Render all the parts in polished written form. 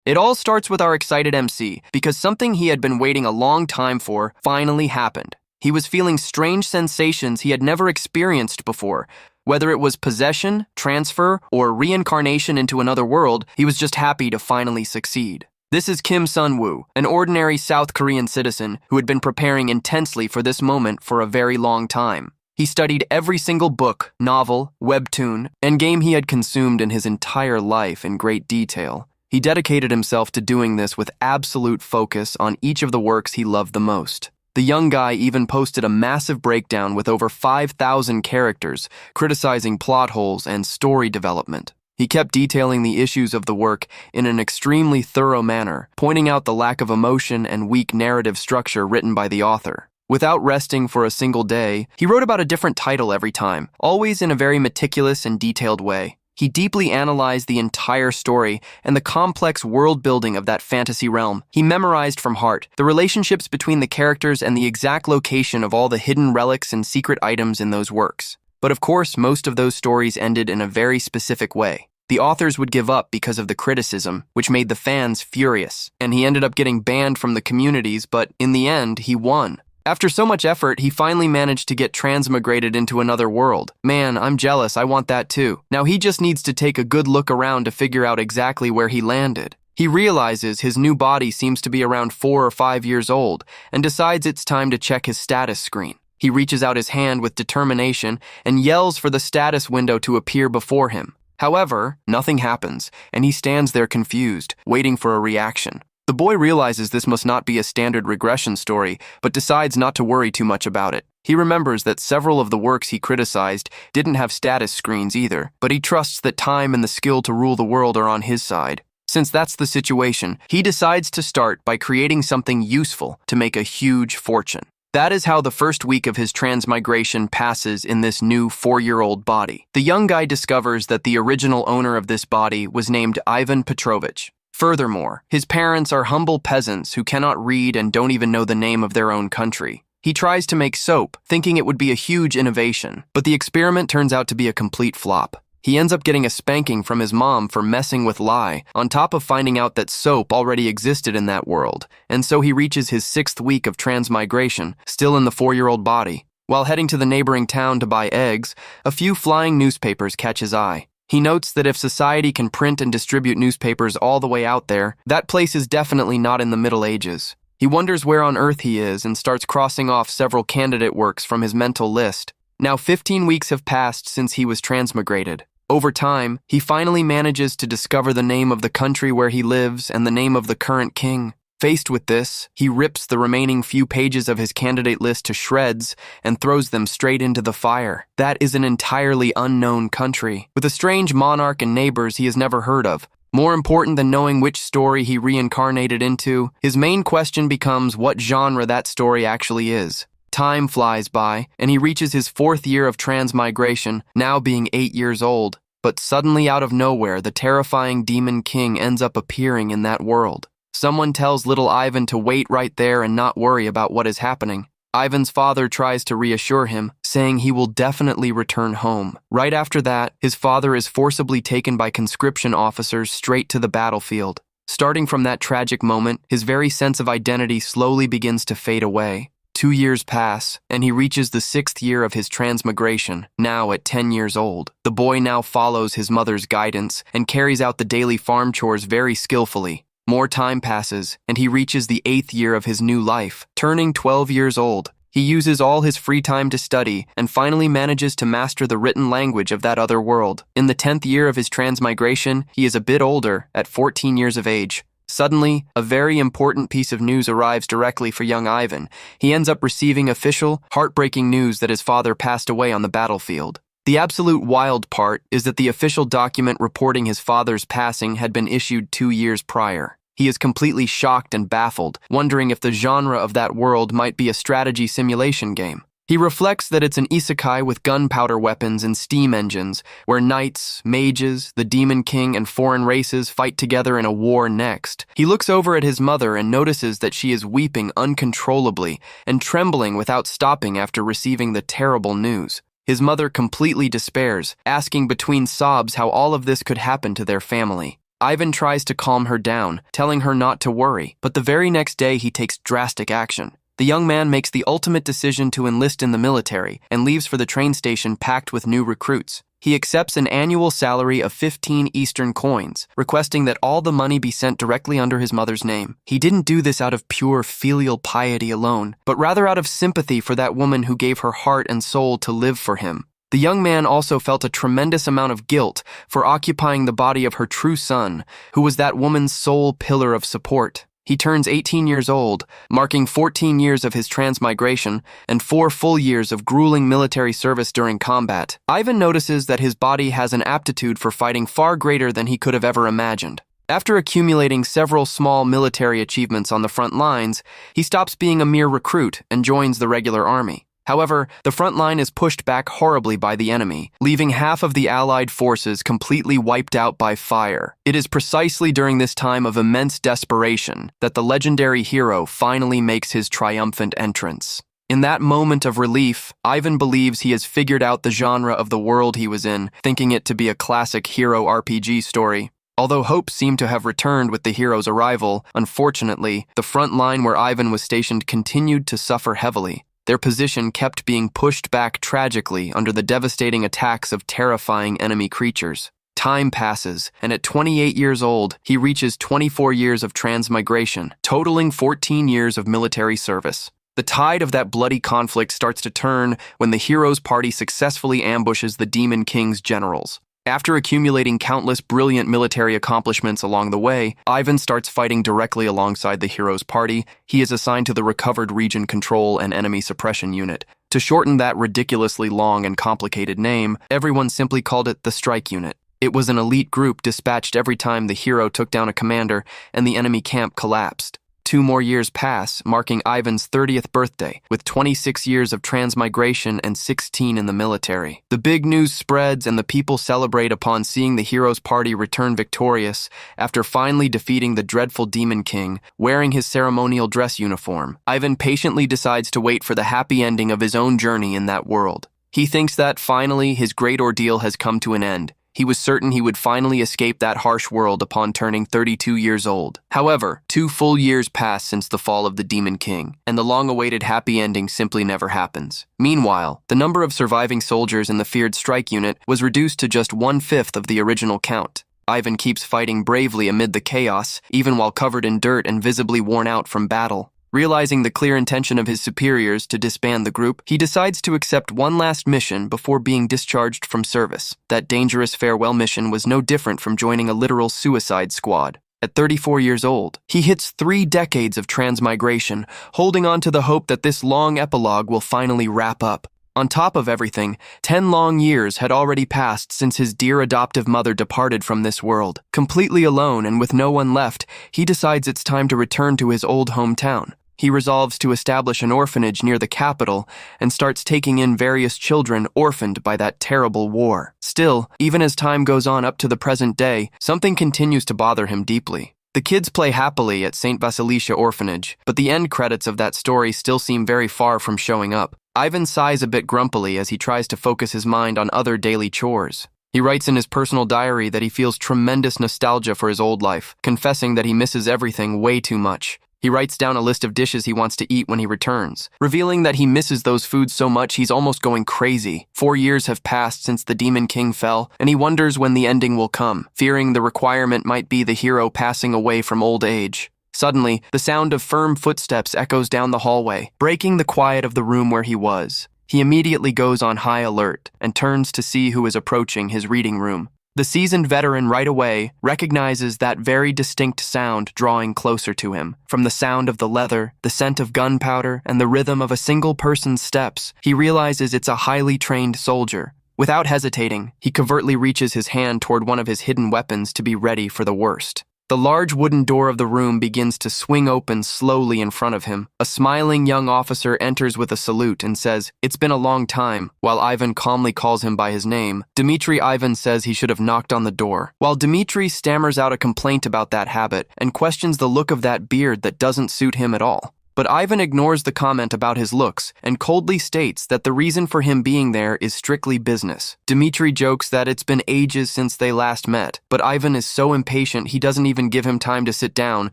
It all starts with our excited MC, because something he had been waiting a long time for finally happened. He was feeling strange sensations he had never experienced before. Whether it was possession, transfer, or reincarnation into another world, he was just happy to finally succeed. This is Kim Sun-woo, an ordinary South Korean citizen who had been preparing intensely for this moment for a very long time. He studied every single book, novel, webtoon, and game he had consumed in his entire life in great detail. He dedicated himself to doing this with absolute focus on each of the works he loved the most. The young guy even posted a massive breakdown with over 5,000 characters, criticizing plot holes and story development. He kept detailing the issues of the work in an extremely thorough manner, pointing out the lack of emotion and weak narrative structure written by the author. Without resting for a single day, he wrote about a different title every time, always in a very meticulous and detailed way. He deeply analyzed the entire story and the complex world building of that fantasy realm. He memorized from heart the relationships between the characters and the exact location of all the hidden relics and secret items in those works. But of course, most of those stories ended in a very specific way. The authors would give up because of the criticism, which made the fans furious, and he ended up getting banned from the communities, but in the end, he won. After so much effort, he finally managed to get transmigrated into another world. Man, I'm jealous, I want that too. Now he just needs to take a good look around to figure out exactly where he landed. He realizes his new body seems to be around 4 or 5 years old, and decides it's time to check his status screen. He reaches out his hand with determination and yells for the status window to appear before him. However, nothing happens, and he stands there confused, waiting for a reaction. The boy realizes this must not be a standard regression story, but decides not to worry too much about it. He remembers that several of the works he criticized didn't have status screens either, but he trusts that time and the skill to rule the world are on his side. Since that's the situation, he decides to start by creating something useful to make a huge fortune. That is how the first week of his transmigration passes in this new 4-year-old body. The young guy discovers that the original owner of this body was named Ivan Petrovich. Furthermore, his parents are humble peasants who cannot read and don't even know the name of their own country. He tries to make soap, thinking it would be a huge innovation, but the experiment turns out to be a complete flop. He ends up getting a spanking from his mom for messing with lye, on top of finding out that soap already existed in that world, and so he reaches his 6th week of transmigration, still in the 4-year-old body. While heading to the neighboring town to buy eggs, a few flying newspapers catch his eye. He notes that if society can print and distribute newspapers all the way out there, that place is definitely not in the Middle Ages. He wonders where on earth he is and starts crossing off several candidate works from his mental list. Now 15 weeks have passed since he was transmigrated. Over time, he finally manages to discover the name of the country where he lives and the name of the current king. Faced with this, he rips the remaining few pages of his candidate list to shreds and throws them straight into the fire. That is an entirely unknown country, with a strange monarch and neighbors he has never heard of. More important than knowing which story he reincarnated into, his main question becomes what genre that story actually is. Time flies by, and he reaches his 4th year of transmigration, now being 8 years old. But suddenly out of nowhere, the terrifying demon king ends up appearing in that world. Someone tells little Ivan to wait right there and not worry about what is happening. Ivan's father tries to reassure him, saying he will definitely return home. Right after that, his father is forcibly taken by conscription officers straight to the battlefield. Starting from that tragic moment, his very sense of identity slowly begins to fade away. 2 years pass, and he reaches the 6th year of his transmigration, now at 10 years old. The boy now follows his mother's guidance and carries out the daily farm chores very skillfully. More time passes, and he reaches the 8th year of his new life, turning 12 years old. He uses all his free time to study, and finally manages to master the written language of that other world. In the 10th year of his transmigration, he is a bit older, at 14 years of age. Suddenly, a very important piece of news arrives directly for young Ivan. He ends up receiving official, heartbreaking news that his father passed away on the battlefield. The absolute wild part is that the official document reporting his father's passing had been issued 2 years prior. He is completely shocked and baffled, wondering if the genre of that world might be a strategy simulation game. He reflects that it's an isekai with gunpowder weapons and steam engines, where knights, mages, the demon king, and foreign races fight together in a war next. He looks over at his mother and notices that she is weeping uncontrollably and trembling without stopping after receiving the terrible news. His mother completely despairs, asking between sobs how all of this could happen to their family. Ivan tries to calm her down, telling her not to worry, but the very next day he takes drastic action. The young man makes the ultimate decision to enlist in the military and leaves for the train station packed with new recruits. He accepts an annual salary of 15 Eastern coins, requesting that all the money be sent directly under his mother's name. He didn't do this out of pure filial piety alone, but rather out of sympathy for that woman who gave her heart and soul to live for him. The young man also felt a tremendous amount of guilt for occupying the body of her true son, who was that woman's sole pillar of support. He turns 18 years old, marking 14 years of his transmigration and 4 full years of grueling military service during combat. Ivan notices that his body has an aptitude for fighting far greater than he could have ever imagined. After accumulating several small military achievements on the front lines, he stops being a mere recruit and joins the regular army. However, the front line is pushed back horribly by the enemy, leaving half of the Allied forces completely wiped out by fire. It is precisely during this time of immense desperation that the legendary hero finally makes his triumphant entrance. In that moment of relief, Ivan believes he has figured out the genre of the world he was in, thinking it to be a classic hero RPG story. Although hope seemed to have returned with the hero's arrival, unfortunately, the front line where Ivan was stationed continued to suffer heavily. Their position kept being pushed back tragically under the devastating attacks of terrifying enemy creatures. Time passes, and at 28 years old, he reaches 24 years of transmigration, totaling 14 years of military service. The tide of that bloody conflict starts to turn when the hero's party successfully ambushes the Demon King's generals. After accumulating countless brilliant military accomplishments along the way, Ivan starts fighting directly alongside the hero's party. He is assigned to the Recovered Region Control and Enemy Suppression Unit. To shorten that ridiculously long and complicated name, everyone simply called it the Strike Unit. It was an elite group dispatched every time the hero took down a commander and the enemy camp collapsed. 2 more years pass, marking Ivan's 30th birthday, with 26 years of transmigration and 16 in the military. The big news spreads and the people celebrate upon seeing the hero's party return victorious after finally defeating the dreadful Demon King, wearing his ceremonial dress uniform. Ivan patiently decides to wait for the happy ending of his own journey in that world. He thinks that finally his great ordeal has come to an end. He was certain he would finally escape that harsh world upon turning 32 years old. However, 2 full years pass since the fall of the Demon King, and the long-awaited happy ending simply never happens. Meanwhile, the number of surviving soldiers in the feared strike unit was reduced to just 1/5 of the original count. Ivan keeps fighting bravely amid the chaos, even while covered in dirt and visibly worn out from battle. Realizing the clear intention of his superiors to disband the group, he decides to accept one last mission before being discharged from service. That dangerous farewell mission was no different from joining a literal suicide squad. At 34 years old, he hits 3 decades of transmigration, holding on to the hope that this long epilogue will finally wrap up. On top of everything, 10 long years had already passed since his dear adoptive mother departed from this world. Completely alone and with no one left, he decides it's time to return to his old hometown. He resolves to establish an orphanage near the capital and starts taking in various children orphaned by that terrible war. Still, even as time goes on up to the present day, something continues to bother him deeply. The kids play happily at St. Basilicia Orphanage, but the end credits of that story still seem very far from showing up. Ivan sighs a bit grumpily as he tries to focus his mind on other daily chores. He writes in his personal diary that he feels tremendous nostalgia for his old life, confessing that he misses everything way too much. He writes down a list of dishes he wants to eat when he returns, revealing that he misses those foods so much he's almost going crazy. 4 years have passed since the Demon King fell, and he wonders when the ending will come, fearing the requirement might be the hero passing away from old age. Suddenly, the sound of firm footsteps echoes down the hallway, breaking the quiet of the room where he was. He immediately goes on high alert and turns to see who is approaching his reading room. The seasoned veteran right away recognizes that very distinct sound drawing closer to him. From the sound of the leather, the scent of gunpowder, and the rhythm of a single person's steps, he realizes it's a highly trained soldier. Without hesitating, he covertly reaches his hand toward one of his hidden weapons to be ready for the worst. The large wooden door of the room begins to swing open slowly in front of him. A smiling young officer enters with a salute and says, "It's been a long time," while Ivan calmly calls him by his name. Dmitri Ivan says he should have knocked on the door, while Dmitri stammers out a complaint about that habit and questions the look of that beard that doesn't suit him at all. But Ivan ignores the comment about his looks and coldly states that the reason for him being there is strictly business. Dmitri jokes that it's been ages since they last met, but Ivan is so impatient he doesn't even give him time to sit down.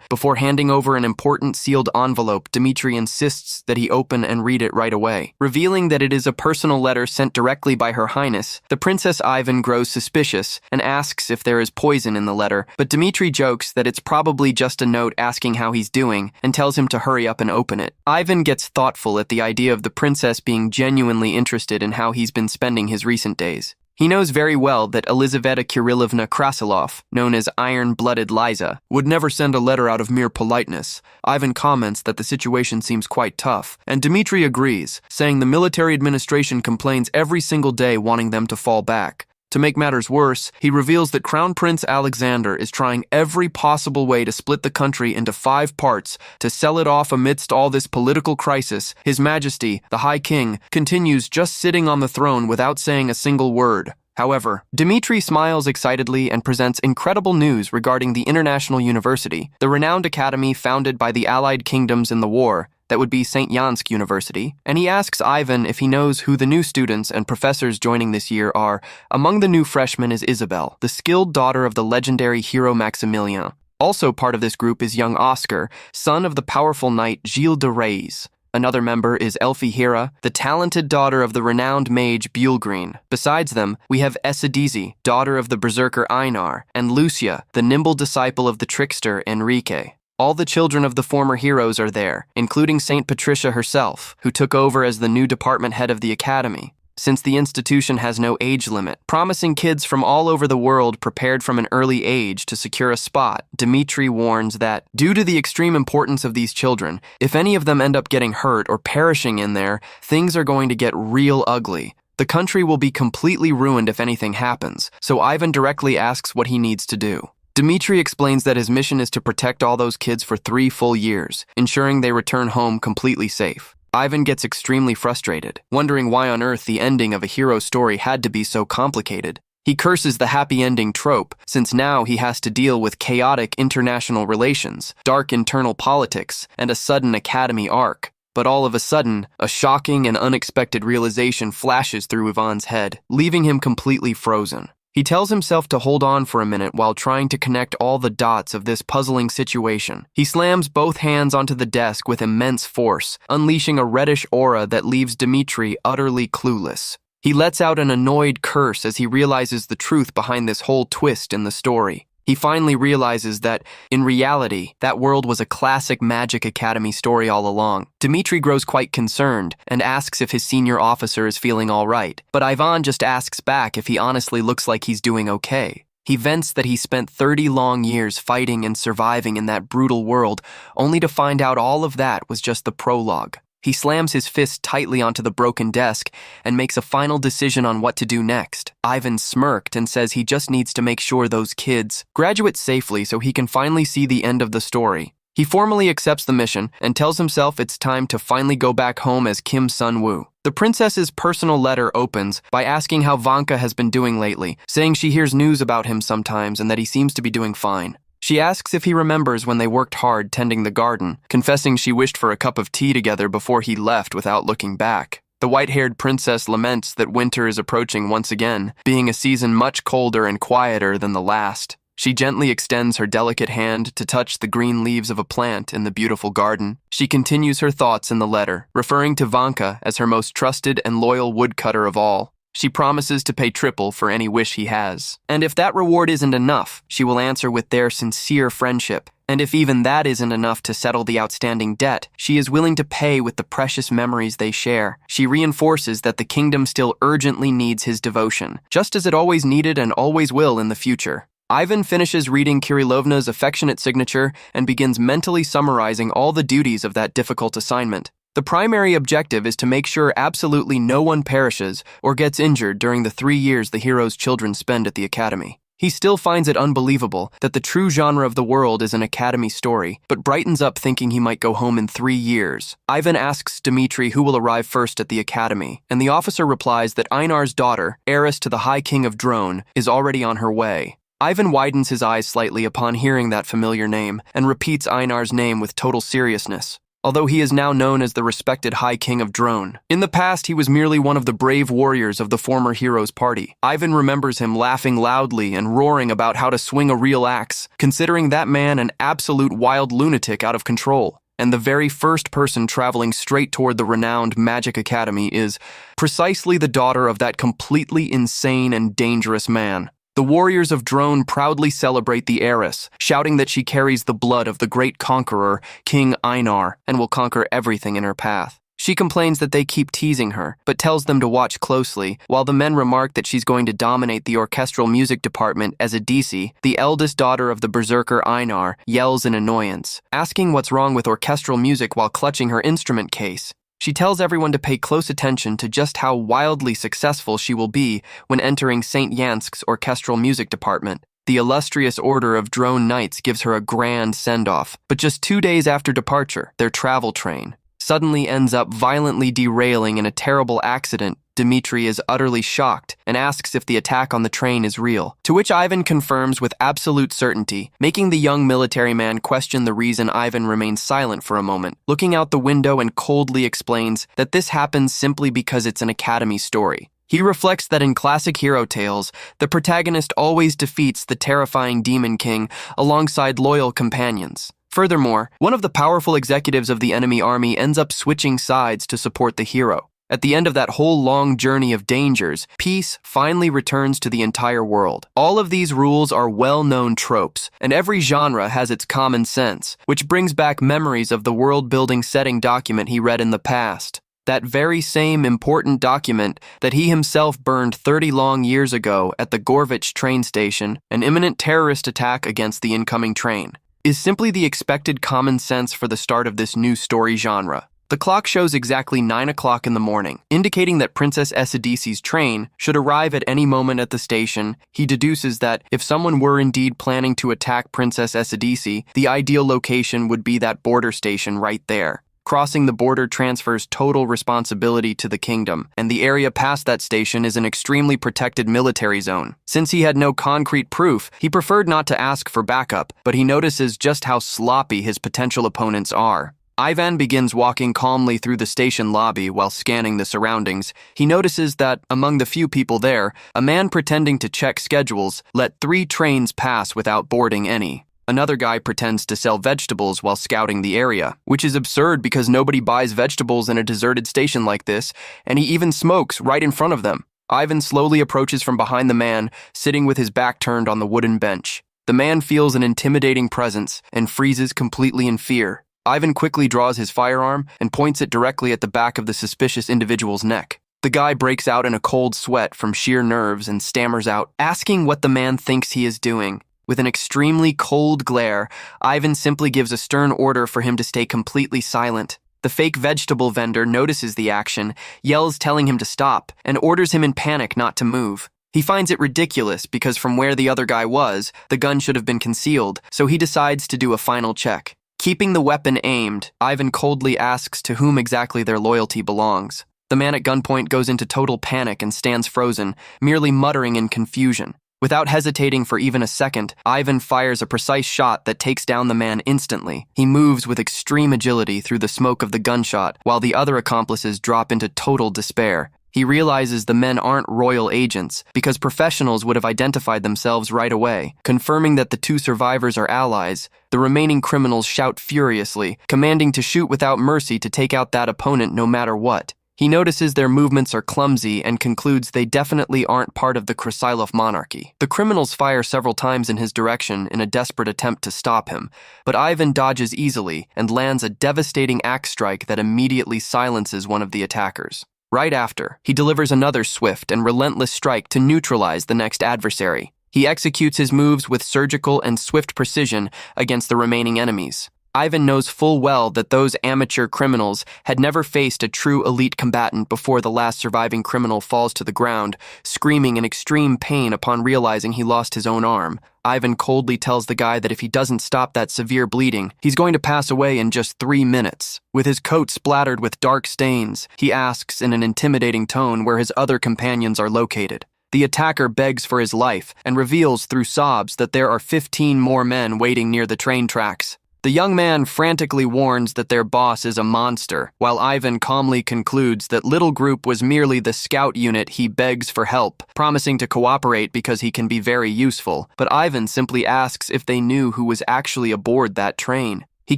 Before handing over an important sealed envelope, Dmitri insists that he open and read it right away. Revealing that it is a personal letter sent directly by Her Highness, the Princess Ivan grows suspicious and asks if there is poison in the letter, but Dmitri jokes that it's probably just a note asking how he's doing and tells him to hurry up and open it. Ivan gets thoughtful at the idea of the princess being genuinely interested in how he's been spending his recent days. He knows very well that Elizaveta Kirillovna Krasilov, known as Iron-Blooded Liza, would never send a letter out of mere politeness. Ivan comments that the situation seems quite tough, and Dmitri agrees, saying the military administration complains every single day wanting them to fall back. To make matters worse, he reveals that Crown Prince Alexander is trying every possible way to split the country into 5 parts to sell it off amidst all this political crisis. His Majesty, the High King, continues just sitting on the throne without saying a single word. However, Dmitri smiles excitedly and presents incredible news regarding the International University, the renowned academy founded by the Allied Kingdoms in the war. That would be St. Yansk University, and he asks Ivan if he knows who the new students and professors joining this year are. Among the new freshmen is Isabel, the skilled daughter of the legendary hero Maximilien. Also part of this group is young Oscar, son of the powerful knight Gilles de Reyes. Another member is Elfie Hera, the talented daughter of the renowned mage Bulgreen. Besides them, we have Esadizi, daughter of the berserker Einar, and Lucia, the nimble disciple of the trickster Enrique. All the children of the former heroes are there, including St. Patricia herself, who took over as the new department head of the academy. Since the institution has no age limit, promising kids from all over the world prepared from an early age to secure a spot, Dmitri warns that, due to the extreme importance of these children, if any of them end up getting hurt or perishing in there, things are going to get real ugly. The country will be completely ruined if anything happens, so Ivan directly asks what he needs to do. Dmitri explains that his mission is to protect all those kids for 3 full years, ensuring they return home completely safe. Ivan gets extremely frustrated, wondering why on earth the ending of a hero story had to be so complicated. He curses the happy ending trope, since now he has to deal with chaotic international relations, dark internal politics, and a sudden academy arc. But all of a sudden, a shocking and unexpected realization flashes through Ivan's head, leaving him completely frozen. He tells himself to hold on for a minute while trying to connect all the dots of this puzzling situation. He slams both hands onto the desk with immense force, unleashing a reddish aura that leaves Dmitri utterly clueless. He lets out an annoyed curse as he realizes the truth behind this whole twist in the story. He finally realizes that, in reality, that world was a classic Magic Academy story all along. Dmitri grows quite concerned and asks if his senior officer is feeling all right, but Ivan just asks back if he honestly looks like he's doing okay. He vents that he spent 30 long years fighting and surviving in that brutal world, only to find out all of that was just the prologue. He slams his fist tightly onto the broken desk and makes a final decision on what to do next. Ivan smirked and says he just needs to make sure those kids graduate safely so he can finally see the end of the story. He formally accepts the mission and tells himself it's time to finally go back home as Kim Sun-woo. The princess's personal letter opens by asking how Vanka has been doing lately, saying she hears news about him sometimes and that he seems to be doing fine. She asks if he remembers when they worked hard tending the garden, confessing she wished for a cup of tea together before he left without looking back. The white-haired princess laments that winter is approaching once again, being a season much colder and quieter than the last. She gently extends her delicate hand to touch the green leaves of a plant in the beautiful garden. She continues her thoughts in the letter, referring to Vanka as her most trusted and loyal woodcutter of all. She promises to pay triple for any wish he has. And if that reward isn't enough, she will answer with their sincere friendship. And if even that isn't enough to settle the outstanding debt, she is willing to pay with the precious memories they share. She reinforces that the kingdom still urgently needs his devotion, just as it always needed and always will in the future. Ivan finishes reading Kirillovna's affectionate signature and begins mentally summarizing all the duties of that difficult assignment. The primary objective is to make sure absolutely no one perishes or gets injured during the 3 years the hero's children spend at the academy. He still finds it unbelievable that the true genre of the world is an academy story, but brightens up thinking he might go home in 3 years. Ivan asks Dmitri who will arrive first at the academy, and the officer replies that Einar's daughter, heiress to the High King of Drone, is already on her way. Ivan widens his eyes slightly upon hearing that familiar name and repeats Einar's name with total seriousness. although he is now known as the respected High King of Drone. In the past, he was merely one of the brave warriors of the former hero's party. Ivan remembers him laughing loudly and roaring about how to swing a real axe, considering that man an absolute wild lunatic out of control. And the very first person traveling straight toward the renowned Magic Academy is precisely the daughter of that completely insane and dangerous man. The warriors of Drone proudly celebrate the heiress, shouting that she carries the blood of the great conqueror, King Einar, and will conquer everything in her path. She complains that they keep teasing her, but tells them to watch closely, while the men remark that she's going to dominate the orchestral music department as a DC. The eldest daughter of the berserker Einar yells in annoyance, asking what's wrong with orchestral music while clutching her instrument case. She tells everyone to pay close attention to just how wildly successful she will be when entering St. Jansk's orchestral music department. The illustrious Order of Drone Knights gives her a grand send-off, but just 2 days after departure, their travel train suddenly ends up violently derailing in a terrible accident. Dmitri is utterly shocked and asks if the attack on the train is real, to which Ivan confirms with absolute certainty, making the young military man question the reason. Ivan remains silent for a moment, looking out the window, and coldly explains that this happens simply because it's an academy story. He reflects that in classic hero tales, the protagonist always defeats the terrifying Demon King alongside loyal companions. Furthermore, one of the powerful executives of the enemy army ends up switching sides to support the hero. At the end of that whole long journey of dangers, peace finally returns to the entire world. All of these rules are well-known tropes, and every genre has its common sense, which brings back memories of the world-building setting document he read in the past. That very same important document that he himself burned 30 long years ago at the Gorvich train station, an imminent terrorist attack against the incoming train, is simply the expected common sense for the start of this new story genre. The clock shows exactly 9 o'clock in the morning, indicating that Princess Esidisi's train should arrive at any moment at the station. He deduces that if someone were indeed planning to attack Princess Esidisi, the ideal location would be that border station right there. Crossing the border transfers total responsibility to the kingdom, and the area past that station is an extremely protected military zone. Since he had no concrete proof, he preferred not to ask for backup, but he notices just how sloppy his potential opponents are. Ivan begins walking calmly through the station lobby while scanning the surroundings. He notices that, among the few people there, a man pretending to check schedules let 3 trains pass without boarding any. Another guy pretends to sell vegetables while scouting the area, which is absurd because nobody buys vegetables in a deserted station like this, and he even smokes right in front of them. Ivan slowly approaches from behind the man, sitting with his back turned on the wooden bench. The man feels an intimidating presence and freezes completely in fear. Ivan quickly draws his firearm and points it directly at the back of the suspicious individual's neck. The guy breaks out in a cold sweat from sheer nerves and stammers out, asking what the man thinks he is doing. With an extremely cold glare, Ivan simply gives a stern order for him to stay completely silent. The fake vegetable vendor notices the action, yells telling him to stop, and orders him in panic not to move. He finds it ridiculous because from where the other guy was, the gun should have been concealed, so he decides to do a final check. Keeping the weapon aimed, Ivan coldly asks to whom exactly their loyalty belongs. The man at gunpoint goes into total panic and stands frozen, merely muttering in confusion. Without hesitating for even a second, Ivan fires a precise shot that takes down the man instantly. He moves with extreme agility through the smoke of the gunshot, while the other accomplices drop into total despair. He realizes the men aren't royal agents, because professionals would have identified themselves right away. Confirming that the 2 survivors are allies, the remaining criminals shout furiously, commanding to shoot without mercy to take out that opponent no matter what. He notices their movements are clumsy and concludes they definitely aren't part of the Krasilov monarchy. The criminals fire several times in his direction in a desperate attempt to stop him, but Ivan dodges easily and lands a devastating axe strike that immediately silences one of the attackers. Right after, he delivers another swift and relentless strike to neutralize the next adversary. He executes his moves with surgical and swift precision against the remaining enemies. Ivan knows full well that those amateur criminals had never faced a true elite combatant before the last surviving criminal falls to the ground, screaming in extreme pain upon realizing he lost his own arm. Ivan coldly tells the guy that if he doesn't stop that severe bleeding, he's going to pass away in just 3 minutes. With his coat splattered with dark stains, he asks in an intimidating tone where his other companions are located. The attacker begs for his life and reveals through sobs that there are 15 more men waiting near the train tracks. The young man frantically warns that their boss is a monster, while Ivan calmly concludes that little group was merely the scout unit. He begs for help, promising to cooperate because he can be very useful, but Ivan simply asks if they knew who was actually aboard that train. He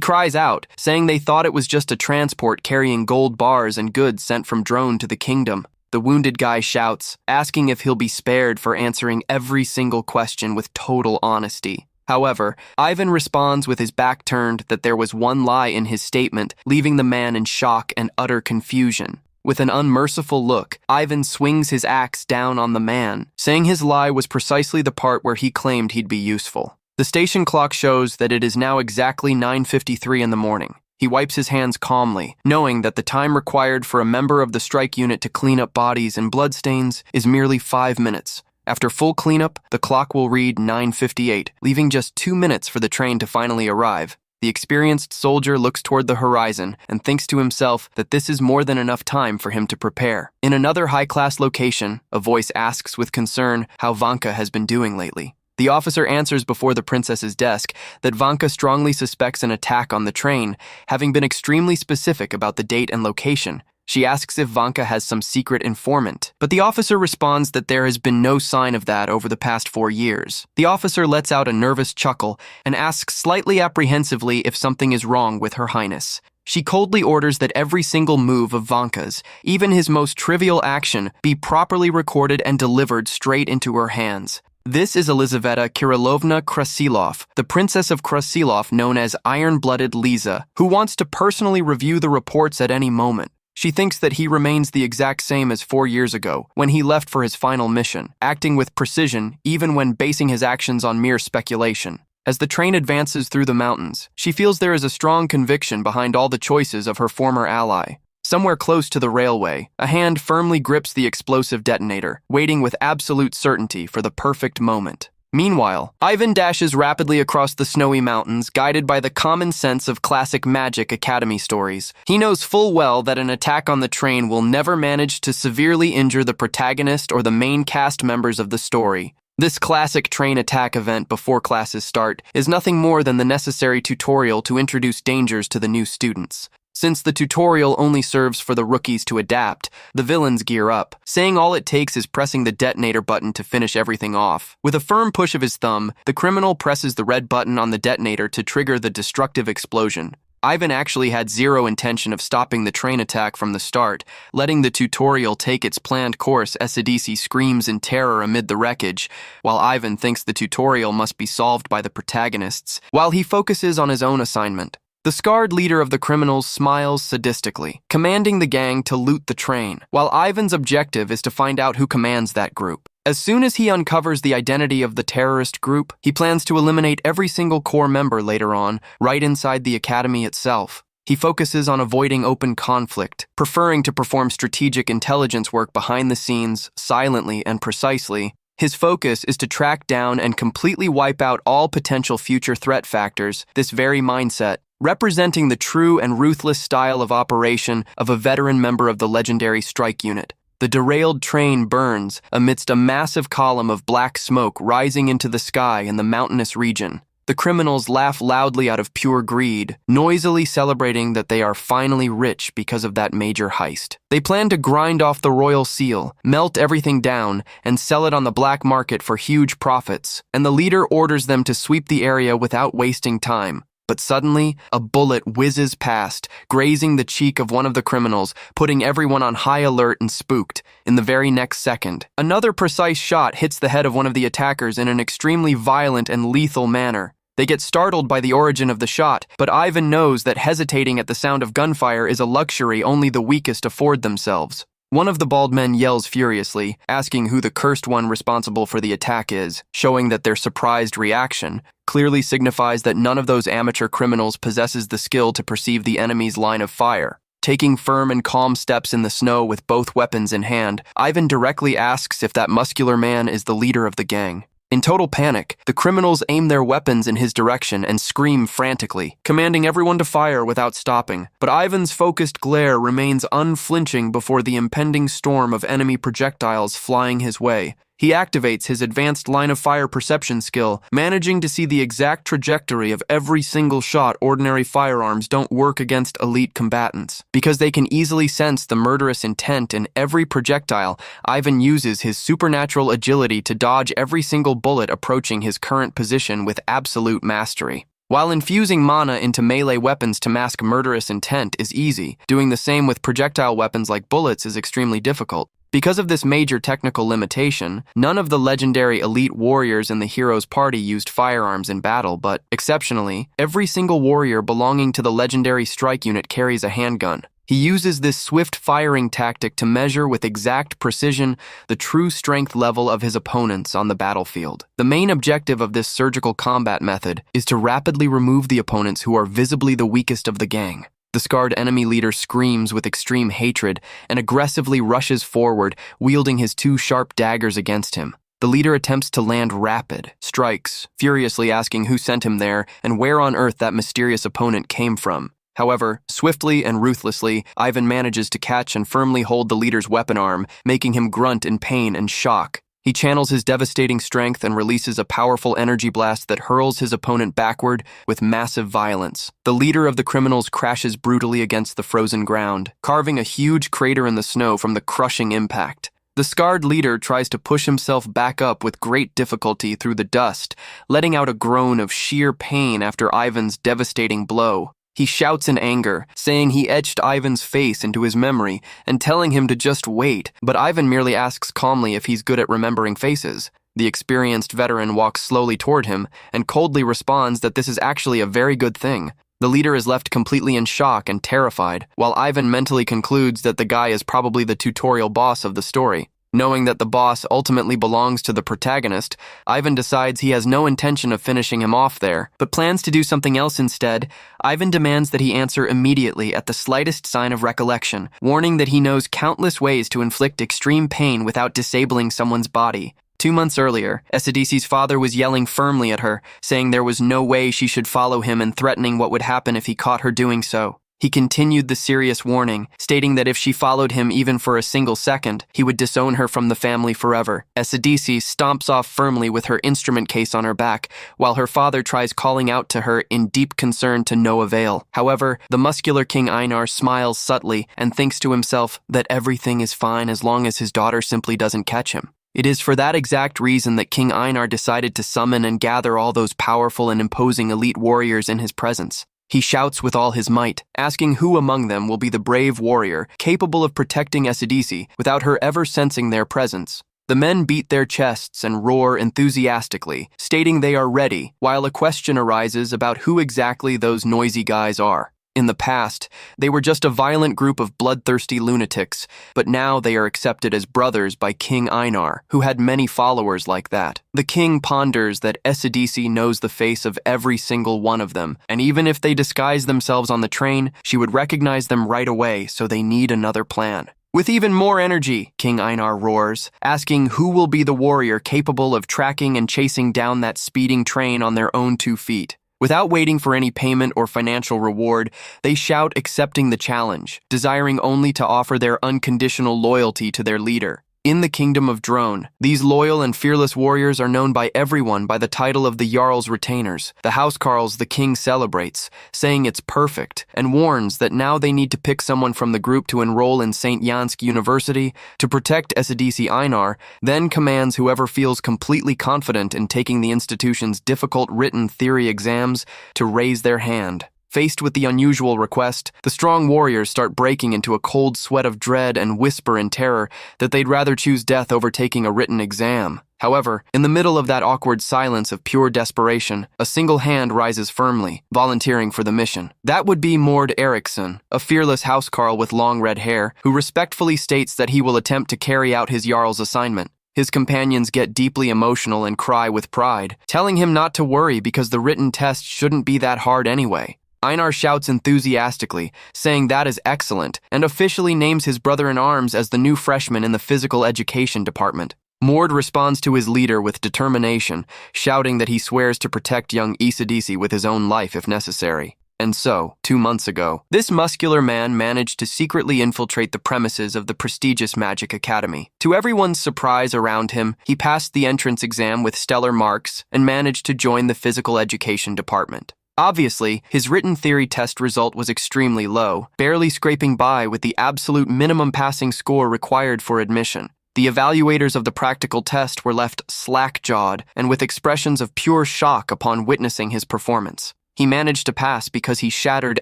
cries out, saying they thought it was just a transport carrying gold bars and goods sent from Drone to the kingdom. The wounded guy shouts, asking if he'll be spared for answering every single question with total honesty. However, Ivan responds with his back turned that there was one lie in his statement, leaving the man in shock and utter confusion. With an unmerciful look, Ivan swings his axe down on the man, saying his lie was precisely the part where he claimed he'd be useful. The station clock shows that it is now exactly 9:53 in the morning. He wipes his hands calmly, knowing that the time required for a member of the strike unit to clean up bodies and bloodstains is merely 5 minutes. After full cleanup, the clock will read 9:58, leaving just 2 minutes for the train to finally arrive. The experienced soldier looks toward the horizon and thinks to himself that this is more than enough time for him to prepare. In another high-class location, a voice asks with concern how Vanka has been doing lately. The officer answers before the princess's desk that Vanka strongly suspects an attack on the train, having been extremely specific about the date and location. She asks if Vanka has some secret informant, but the officer responds that there has been no sign of that over the past 4 years. The officer lets out a nervous chuckle and asks slightly apprehensively if something is wrong with Her Highness. She coldly orders that every single move of Vanka's, even his most trivial action, be properly recorded and delivered straight into her hands. This is Elizaveta Kirillovna Krasilov, the Princess of Krasilov known as Iron-Blooded Liza, who wants to personally review the reports at any moment. She thinks that he remains the exact same as 4 years ago, when he left for his final mission, acting with precision even when basing his actions on mere speculation. As the train advances through the mountains, she feels there is a strong conviction behind all the choices of her former ally. Somewhere close to the railway, a hand firmly grips the explosive detonator, waiting with absolute certainty for the perfect moment. Meanwhile, Ivan dashes rapidly across the snowy mountains, guided by the common sense of classic Magic Academy stories. He knows full well that an attack on the train will never manage to severely injure the protagonist or the main cast members of the story. This classic train attack event before classes start is nothing more than the necessary tutorial to introduce dangers to the new students. Since the tutorial only serves for the rookies to adapt, the villains gear up, saying all it takes is pressing the detonator button to finish everything off. With a firm push of his thumb, the criminal presses the red button on the detonator to trigger the destructive explosion. Ivan actually had zero intention of stopping the train attack from the start, letting the tutorial take its planned course. SADC screams in terror amid the wreckage, while Ivan thinks the tutorial must be solved by the protagonists, while he focuses on his own assignment. The scarred leader of the criminals smiles sadistically, commanding the gang to loot the train, while Ivan's objective is to find out who commands that group. As soon as he uncovers the identity of the terrorist group, he plans to eliminate every single core member later on, right inside the academy itself. He focuses on avoiding open conflict, preferring to perform strategic intelligence work behind the scenes, silently and precisely. His focus is to track down and completely wipe out all potential future threat factors. This very mindset, representing the true and ruthless style of operation of a veteran member of the legendary strike unit. The derailed train burns amidst a massive column of black smoke rising into the sky in the mountainous region. The criminals laugh loudly out of pure greed, noisily celebrating that they are finally rich because of that major heist. They plan to grind off the royal seal, melt everything down, and sell it on the black market for huge profits, and the leader orders them to sweep the area without wasting time. But suddenly, a bullet whizzes past, grazing the cheek of one of the criminals, putting everyone on high alert and spooked. In the very next second, another precise shot hits the head of one of the attackers in an extremely violent and lethal manner. They get startled by the origin of the shot, but Ivan knows that hesitating at the sound of gunfire is a luxury only the weakest afford themselves. One of the bald men yells furiously, asking who the cursed one responsible for the attack is, showing that their surprised reaction clearly signifies that none of those amateur criminals possesses the skill to perceive the enemy's line of fire. Taking firm and calm steps in the snow with both weapons in hand, Ivan directly asks if that muscular man is the leader of the gang. In total panic, the criminals aim their weapons in his direction and scream frantically, commanding everyone to fire without stopping. But Ivan's focused glare remains unflinching before the impending storm of enemy projectiles flying his way. He activates his advanced line-of-fire perception skill, managing to see the exact trajectory of every single shot. Ordinary firearms don't work against elite combatants. Because they can easily sense the murderous intent in every projectile, Ivan uses his supernatural agility to dodge every single bullet approaching his current position with absolute mastery. While infusing mana into melee weapons to mask murderous intent is easy, doing the same with projectile weapons like bullets is extremely difficult. Because of this major technical limitation, none of the legendary elite warriors in the hero's party used firearms in battle, but, exceptionally, every single warrior belonging to the legendary strike unit carries a handgun. He uses this swift firing tactic to measure with exact precision the true strength level of his opponents on the battlefield. The main objective of this surgical combat method is to rapidly remove the opponents who are visibly the weakest of the gang. The scarred enemy leader screams with extreme hatred and aggressively rushes forward, wielding his two sharp daggers against him. The leader attempts to land rapid strikes, furiously asking who sent him there and where on earth that mysterious opponent came from. However, swiftly and ruthlessly, Ivan manages to catch and firmly hold the leader's weapon arm, making him grunt in pain and shock. He channels his devastating strength and releases a powerful energy blast that hurls his opponent backward with massive violence. The leader of the criminals crashes brutally against the frozen ground, carving a huge crater in the snow from the crushing impact. The scarred leader tries to push himself back up with great difficulty through the dust, letting out a groan of sheer pain after Ivan's devastating blow. He shouts in anger, saying he etched Ivan's face into his memory and telling him to just wait, but Ivan merely asks calmly if he's good at remembering faces. The experienced veteran walks slowly toward him and coldly responds that this is actually a very good thing. The leader is left completely in shock and terrified, while Ivan mentally concludes that the guy is probably the tutorial boss of the story. Knowing that the boss ultimately belongs to the protagonist, Ivan decides he has no intention of finishing him off there, but plans to do something else instead. Ivan demands that he answer immediately at the slightest sign of recollection, warning that he knows countless ways to inflict extreme pain without disabling someone's body. 2 months earlier, Esidisi's father was yelling firmly at her, saying there was no way she should follow him and threatening what would happen if he caught her doing so. He continued the serious warning, stating that if she followed him even for a single second, he would disown her from the family forever. Esidisi stomps off firmly with her instrument case on her back, while her father tries calling out to her in deep concern to no avail. However, the muscular King Einar smiles subtly and thinks to himself that everything is fine as long as his daughter simply doesn't catch him. It is for that exact reason that King Einar decided to summon and gather all those powerful and imposing elite warriors in his presence. He shouts with all his might, asking who among them will be the brave warrior capable of protecting Esidisi without her ever sensing their presence. The men beat their chests and roar enthusiastically, stating they are ready, while a question arises about who exactly those noisy guys are. In the past, they were just a violent group of bloodthirsty lunatics, but now they are accepted as brothers by King Einar, who had many followers like that. The king ponders that Esidisi knows the face of every single one of them, and even if they disguise themselves on the train, she would recognize them right away, so they need another plan. With even more energy, King Einar roars, asking who will be the warrior capable of tracking and chasing down that speeding train on their own 2 feet. Without waiting for any payment or financial reward, they shout accepting the challenge, desiring only to offer their unconditional loyalty to their leader. In the kingdom of Drone, these loyal and fearless warriors are known by everyone by the title of the Jarl's Retainers. The housecarls the king celebrates, saying it's perfect, and warns that now they need to pick someone from the group to enroll in St. Jansk University to protect Esidisi Einar, then commands whoever feels completely confident in taking the institution's difficult written theory exams to raise their hand. Faced with the unusual request, the strong warriors start breaking into a cold sweat of dread and whisper in terror that they'd rather choose death over taking a written exam. However, in the middle of that awkward silence of pure desperation, a single hand rises firmly, volunteering for the mission. That would be Mord Eriksson, a fearless housecarl with long red hair, who respectfully states that he will attempt to carry out his Jarl's assignment. His companions get deeply emotional and cry with pride, telling him not to worry because the written test shouldn't be that hard anyway. Einar shouts enthusiastically, saying that is excellent, and officially names his brother-in-arms as the new freshman in the physical education department. Mord responds to his leader with determination, shouting that he swears to protect young Esidisi with his own life if necessary. And so, 2 months ago, this muscular man managed to secretly infiltrate the premises of the prestigious Magic Academy. To everyone's surprise around him, he passed the entrance exam with stellar marks and managed to join the physical education department. Obviously, his written theory test result was extremely low, barely scraping by with the absolute minimum passing score required for admission. The evaluators of the practical test were left slack-jawed and with expressions of pure shock upon witnessing his performance. He managed to pass because he shattered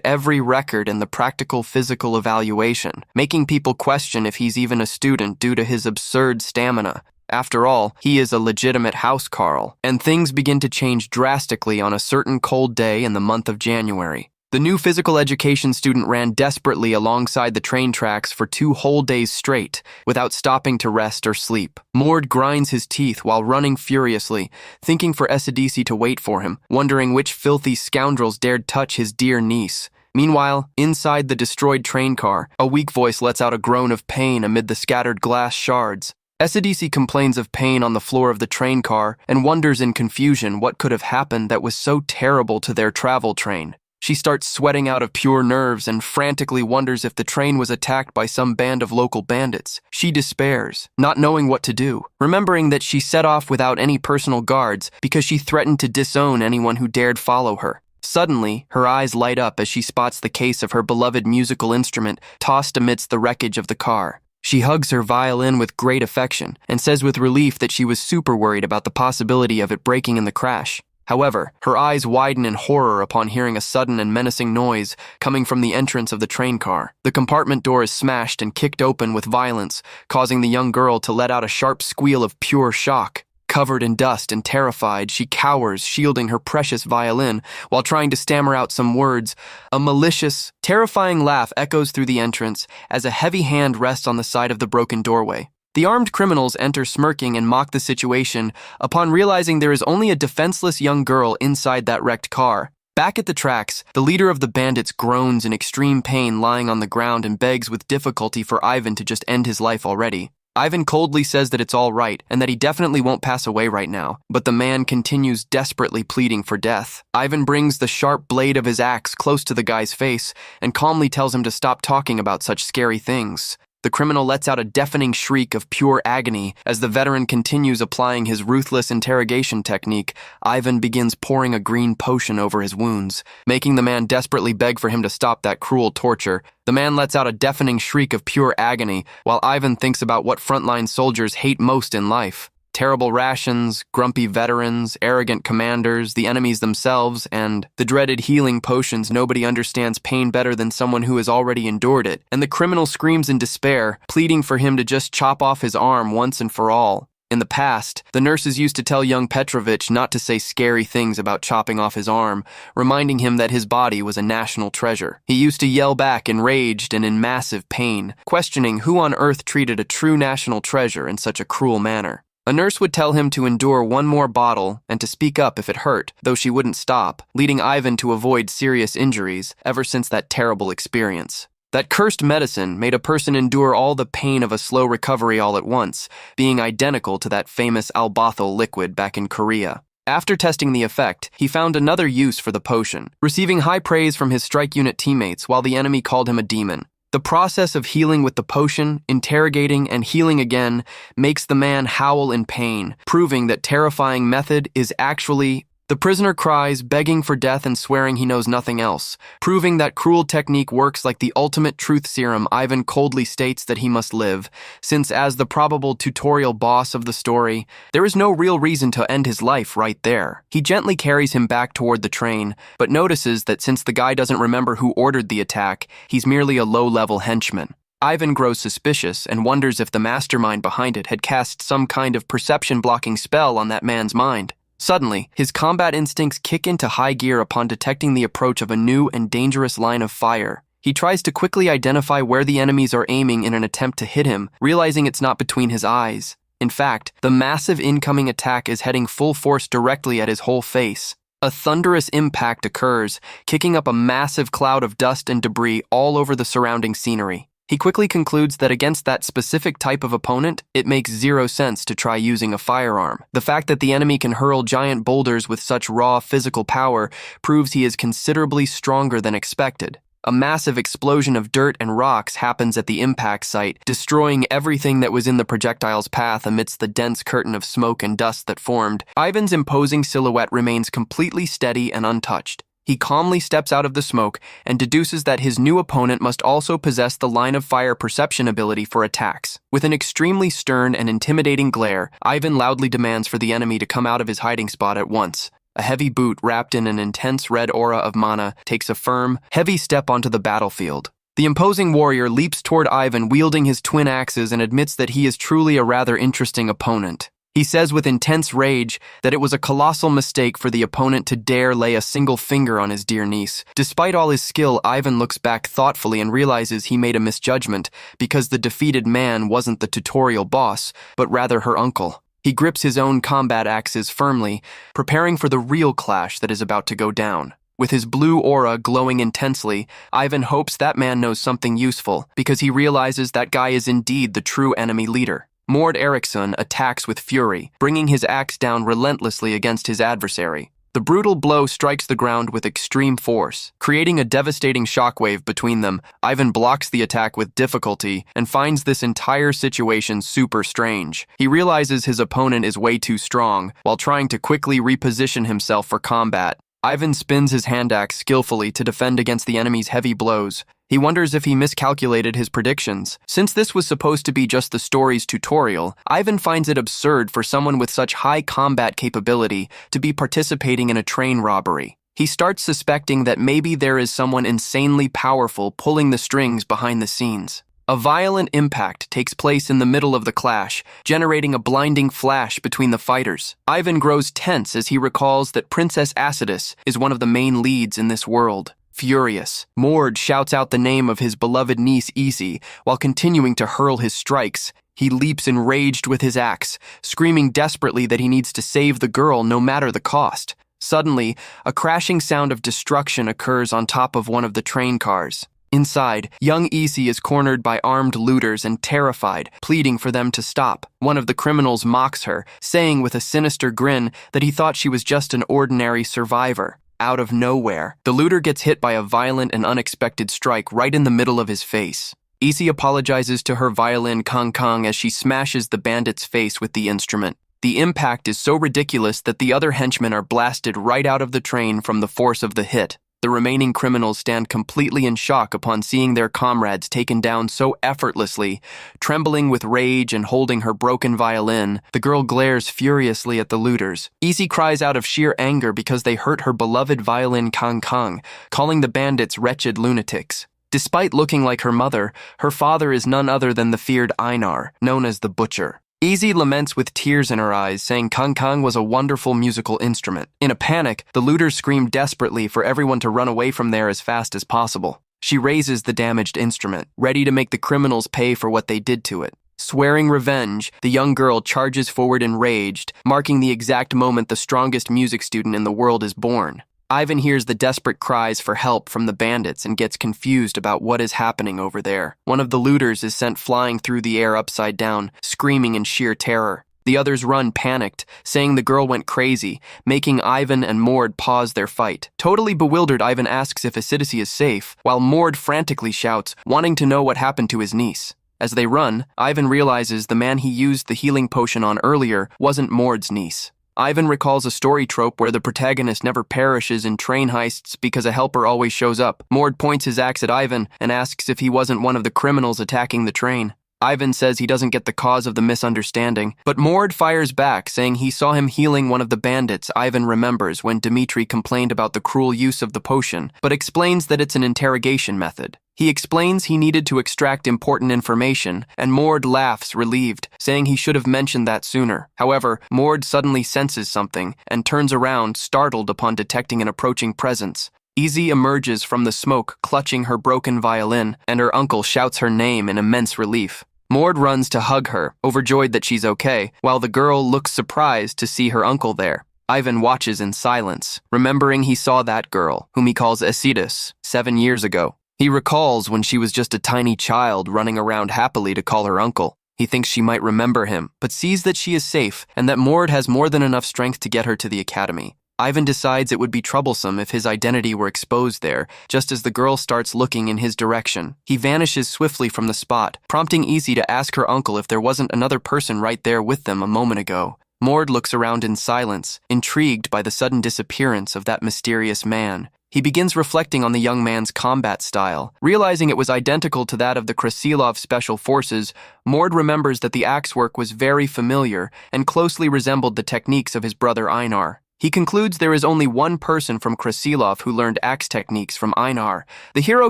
every record in the practical physical evaluation, making people question if he's even a student due to his absurd stamina. After all, he is a legitimate housecarl, and things begin to change drastically on a certain cold day in the month of January. The new physical education student ran desperately alongside the train tracks for 2 whole days straight, without stopping to rest or sleep. Mord grinds his teeth while running furiously, thinking for Esadisi to wait for him, wondering which filthy scoundrels dared touch his dear niece. Meanwhile, inside the destroyed train car, a weak voice lets out a groan of pain amid the scattered glass shards. Esadisi complains of pain on the floor of the train car and wonders in confusion what could have happened that was so terrible to their travel train. She starts sweating out of pure nerves and frantically wonders if the train was attacked by some band of local bandits. She despairs, not knowing what to do, remembering that she set off without any personal guards because she threatened to disown anyone who dared follow her. Suddenly, her eyes light up as she spots the case of her beloved musical instrument tossed amidst the wreckage of the car. She hugs her violin with great affection and says with relief that she was super worried about the possibility of it breaking in the crash. However, her eyes widen in horror upon hearing a sudden and menacing noise coming from the entrance of the train car. The compartment door is smashed and kicked open with violence, causing the young girl to let out a sharp squeal of pure shock. Covered in dust and terrified, she cowers, shielding her precious violin while trying to stammer out some words. A malicious, terrifying laugh echoes through the entrance as a heavy hand rests on the side of the broken doorway. The armed criminals enter smirking and mock the situation upon realizing there is only a defenseless young girl inside that wrecked car. Back at the tracks, the leader of the bandits groans in extreme pain lying on the ground and begs with difficulty for Ivan to just end his life already. Ivan coldly says that it's all right and that he definitely won't pass away right now, but the man continues desperately pleading for death. Ivan brings the sharp blade of his axe close to the guy's face and calmly tells him to stop talking about such scary things. The criminal lets out a deafening shriek of pure agony as the veteran continues applying his ruthless interrogation technique. Ivan begins pouring a green potion over his wounds, making the man desperately beg for him to stop that cruel torture. The man lets out a deafening shriek of pure agony while Ivan thinks about what frontline soldiers hate most in life. Terrible rations, grumpy veterans, arrogant commanders, the enemies themselves, and the dreaded healing potions. Nobody understands pain better than someone who has already endured it, and the criminal screams in despair, pleading for him to just chop off his arm once and for all. In the past, the nurses used to tell young Petrovich not to say scary things about chopping off his arm, reminding him that his body was a national treasure. He used to yell back, enraged and in massive pain, questioning who on earth treated a true national treasure in such a cruel manner. A nurse would tell him to endure one more bottle and to speak up if it hurt, though she wouldn't stop, leading Ivan to avoid serious injuries ever since that terrible experience. That cursed medicine made a person endure all the pain of a slow recovery all at once, being identical to that famous albothal liquid back in Korea. After testing the effect, he found another use for the potion, receiving high praise from his strike unit teammates while the enemy called him a demon. The process of healing with the potion, interrogating, and healing again makes the man howl in pain, proving that terrifying method is actually... The prisoner cries, begging for death and swearing he knows nothing else. Proving that cruel technique works like the ultimate truth serum, Ivan coldly states that he must live, since as the probable tutorial boss of the story, there is no real reason to end his life right there. He gently carries him back toward the train, but notices that since the guy doesn't remember who ordered the attack, he's merely a low-level henchman. Ivan grows suspicious and wonders if the mastermind behind it had cast some kind of perception-blocking spell on that man's mind. Suddenly, his combat instincts kick into high gear upon detecting the approach of a new and dangerous line of fire. He tries to quickly identify where the enemies are aiming in an attempt to hit him, realizing it's not between his eyes. In fact, the massive incoming attack is heading full force directly at his whole face. A thunderous impact occurs, kicking up a massive cloud of dust and debris all over the surrounding scenery. He quickly concludes that against that specific type of opponent, it makes zero sense to try using a firearm. The fact that the enemy can hurl giant boulders with such raw physical power proves he is considerably stronger than expected. A massive explosion of dirt and rocks happens at the impact site, destroying everything that was in the projectile's path amidst the dense curtain of smoke and dust that formed. Ivan's imposing silhouette remains completely steady and untouched. He calmly steps out of the smoke and deduces that his new opponent must also possess the line of fire perception ability for attacks. With an extremely stern and intimidating glare, Ivan loudly demands for the enemy to come out of his hiding spot at once. A heavy boot wrapped in an intense red aura of mana takes a firm, heavy step onto the battlefield. The imposing warrior leaps toward Ivan wielding his twin axes and admits that he is truly a rather interesting opponent. He says with intense rage that it was a colossal mistake for the opponent to dare lay a single finger on his dear niece. Despite all his skill, Ivan looks back thoughtfully and realizes he made a misjudgment because the defeated man wasn't the tutorial boss, but rather her uncle. He grips his own combat axes firmly, preparing for the real clash that is about to go down. With his blue aura glowing intensely, Ivan hopes that man knows something useful because he realizes that guy is indeed the true enemy leader. Mord Eriksson attacks with fury, bringing his axe down relentlessly against his adversary. The brutal blow strikes the ground with extreme force, creating a devastating shockwave between them. Ivan blocks the attack with difficulty and finds this entire situation super strange. He realizes his opponent is way too strong, while trying to quickly reposition himself for combat. Ivan spins his hand axe skillfully to defend against the enemy's heavy blows. He wonders if he miscalculated his predictions. Since this was supposed to be just the story's tutorial, Ivan finds it absurd for someone with such high combat capability to be participating in a train robbery. He starts suspecting that maybe there is someone insanely powerful pulling the strings behind the scenes. A violent impact takes place in the middle of the clash, generating a blinding flash between the fighters. Ivan grows tense as he recalls that Princess Asura is one of the main leads in this world. Furious, Mord shouts out the name of his beloved niece Easy while continuing to hurl his strikes. He leaps enraged with his axe, screaming desperately that he needs to save the girl no matter the cost. Suddenly, a crashing sound of destruction occurs on top of one of the train cars. Inside, young Easy is cornered by armed looters and terrified, pleading for them to stop. One of the criminals mocks her, saying with a sinister grin that he thought she was just an ordinary survivor. Out of nowhere, the looter gets hit by a violent and unexpected strike right in the middle of his face. Easy apologizes to her violin Kong Kong as she smashes the bandit's face with the instrument. The impact is so ridiculous that the other henchmen are blasted right out of the train from the force of the hit. The remaining criminals stand completely in shock upon seeing their comrades taken down so effortlessly. Trembling with rage and holding her broken violin, the girl glares furiously at the looters. Easy cries out of sheer anger because they hurt her beloved violin Kong Kong, calling the bandits wretched lunatics. Despite looking like her mother, her father is none other than the feared Einar, known as the Butcher. Easy laments with tears in her eyes, saying Kong Kong was a wonderful musical instrument. In a panic, the looters scream desperately for everyone to run away from there as fast as possible. She raises the damaged instrument, ready to make the criminals pay for what they did to it. Swearing revenge, the young girl charges forward enraged, marking the exact moment the strongest music student in the world is born. Ivan hears the desperate cries for help from the bandits and gets confused about what is happening over there. One of the looters is sent flying through the air upside down, screaming in sheer terror. The others run panicked, saying the girl went crazy, making Ivan and Mord pause their fight. Totally bewildered, Ivan asks if Asura is safe, while Mord frantically shouts, wanting to know what happened to his niece. As they run, Ivan realizes the man he used the healing potion on earlier wasn't Mord's niece. Ivan recalls a story trope where the protagonist never perishes in train heists because a helper always shows up. Mord points his axe at Ivan and asks if he wasn't one of the criminals attacking the train. Ivan says he doesn't get the cause of the misunderstanding, but Mord fires back, saying he saw him healing one of the bandits Ivan remembers when Dmitri complained about the cruel use of the potion, but explains that it's an interrogation method. He explains he needed to extract important information, and Mord laughs, relieved, saying he should have mentioned that sooner. However, Mord suddenly senses something and turns around, startled upon detecting an approaching presence. Easy emerges from the smoke, clutching her broken violin, and her uncle shouts her name in immense relief. Mord runs to hug her, overjoyed that she's okay, while the girl looks surprised to see her uncle there. Ivan watches in silence, remembering he saw that girl, whom he calls Asura, 7 years ago. He recalls when she was just a tiny child running around happily to call her uncle. He thinks she might remember him, but sees that she is safe and that Mord has more than enough strength to get her to the academy. Ivan decides it would be troublesome if his identity were exposed there, just as the girl starts looking in his direction. He vanishes swiftly from the spot, prompting Easy to ask her uncle if there wasn't another person right there with them a moment ago. Mord looks around in silence, intrigued by the sudden disappearance of that mysterious man. He begins reflecting on the young man's combat style. Realizing it was identical to that of the Krasilov Special Forces, Mord remembers that the axe work was very familiar and closely resembled the techniques of his brother Einar. He concludes there is only one person from Krasilov who learned axe techniques from Einar. The hero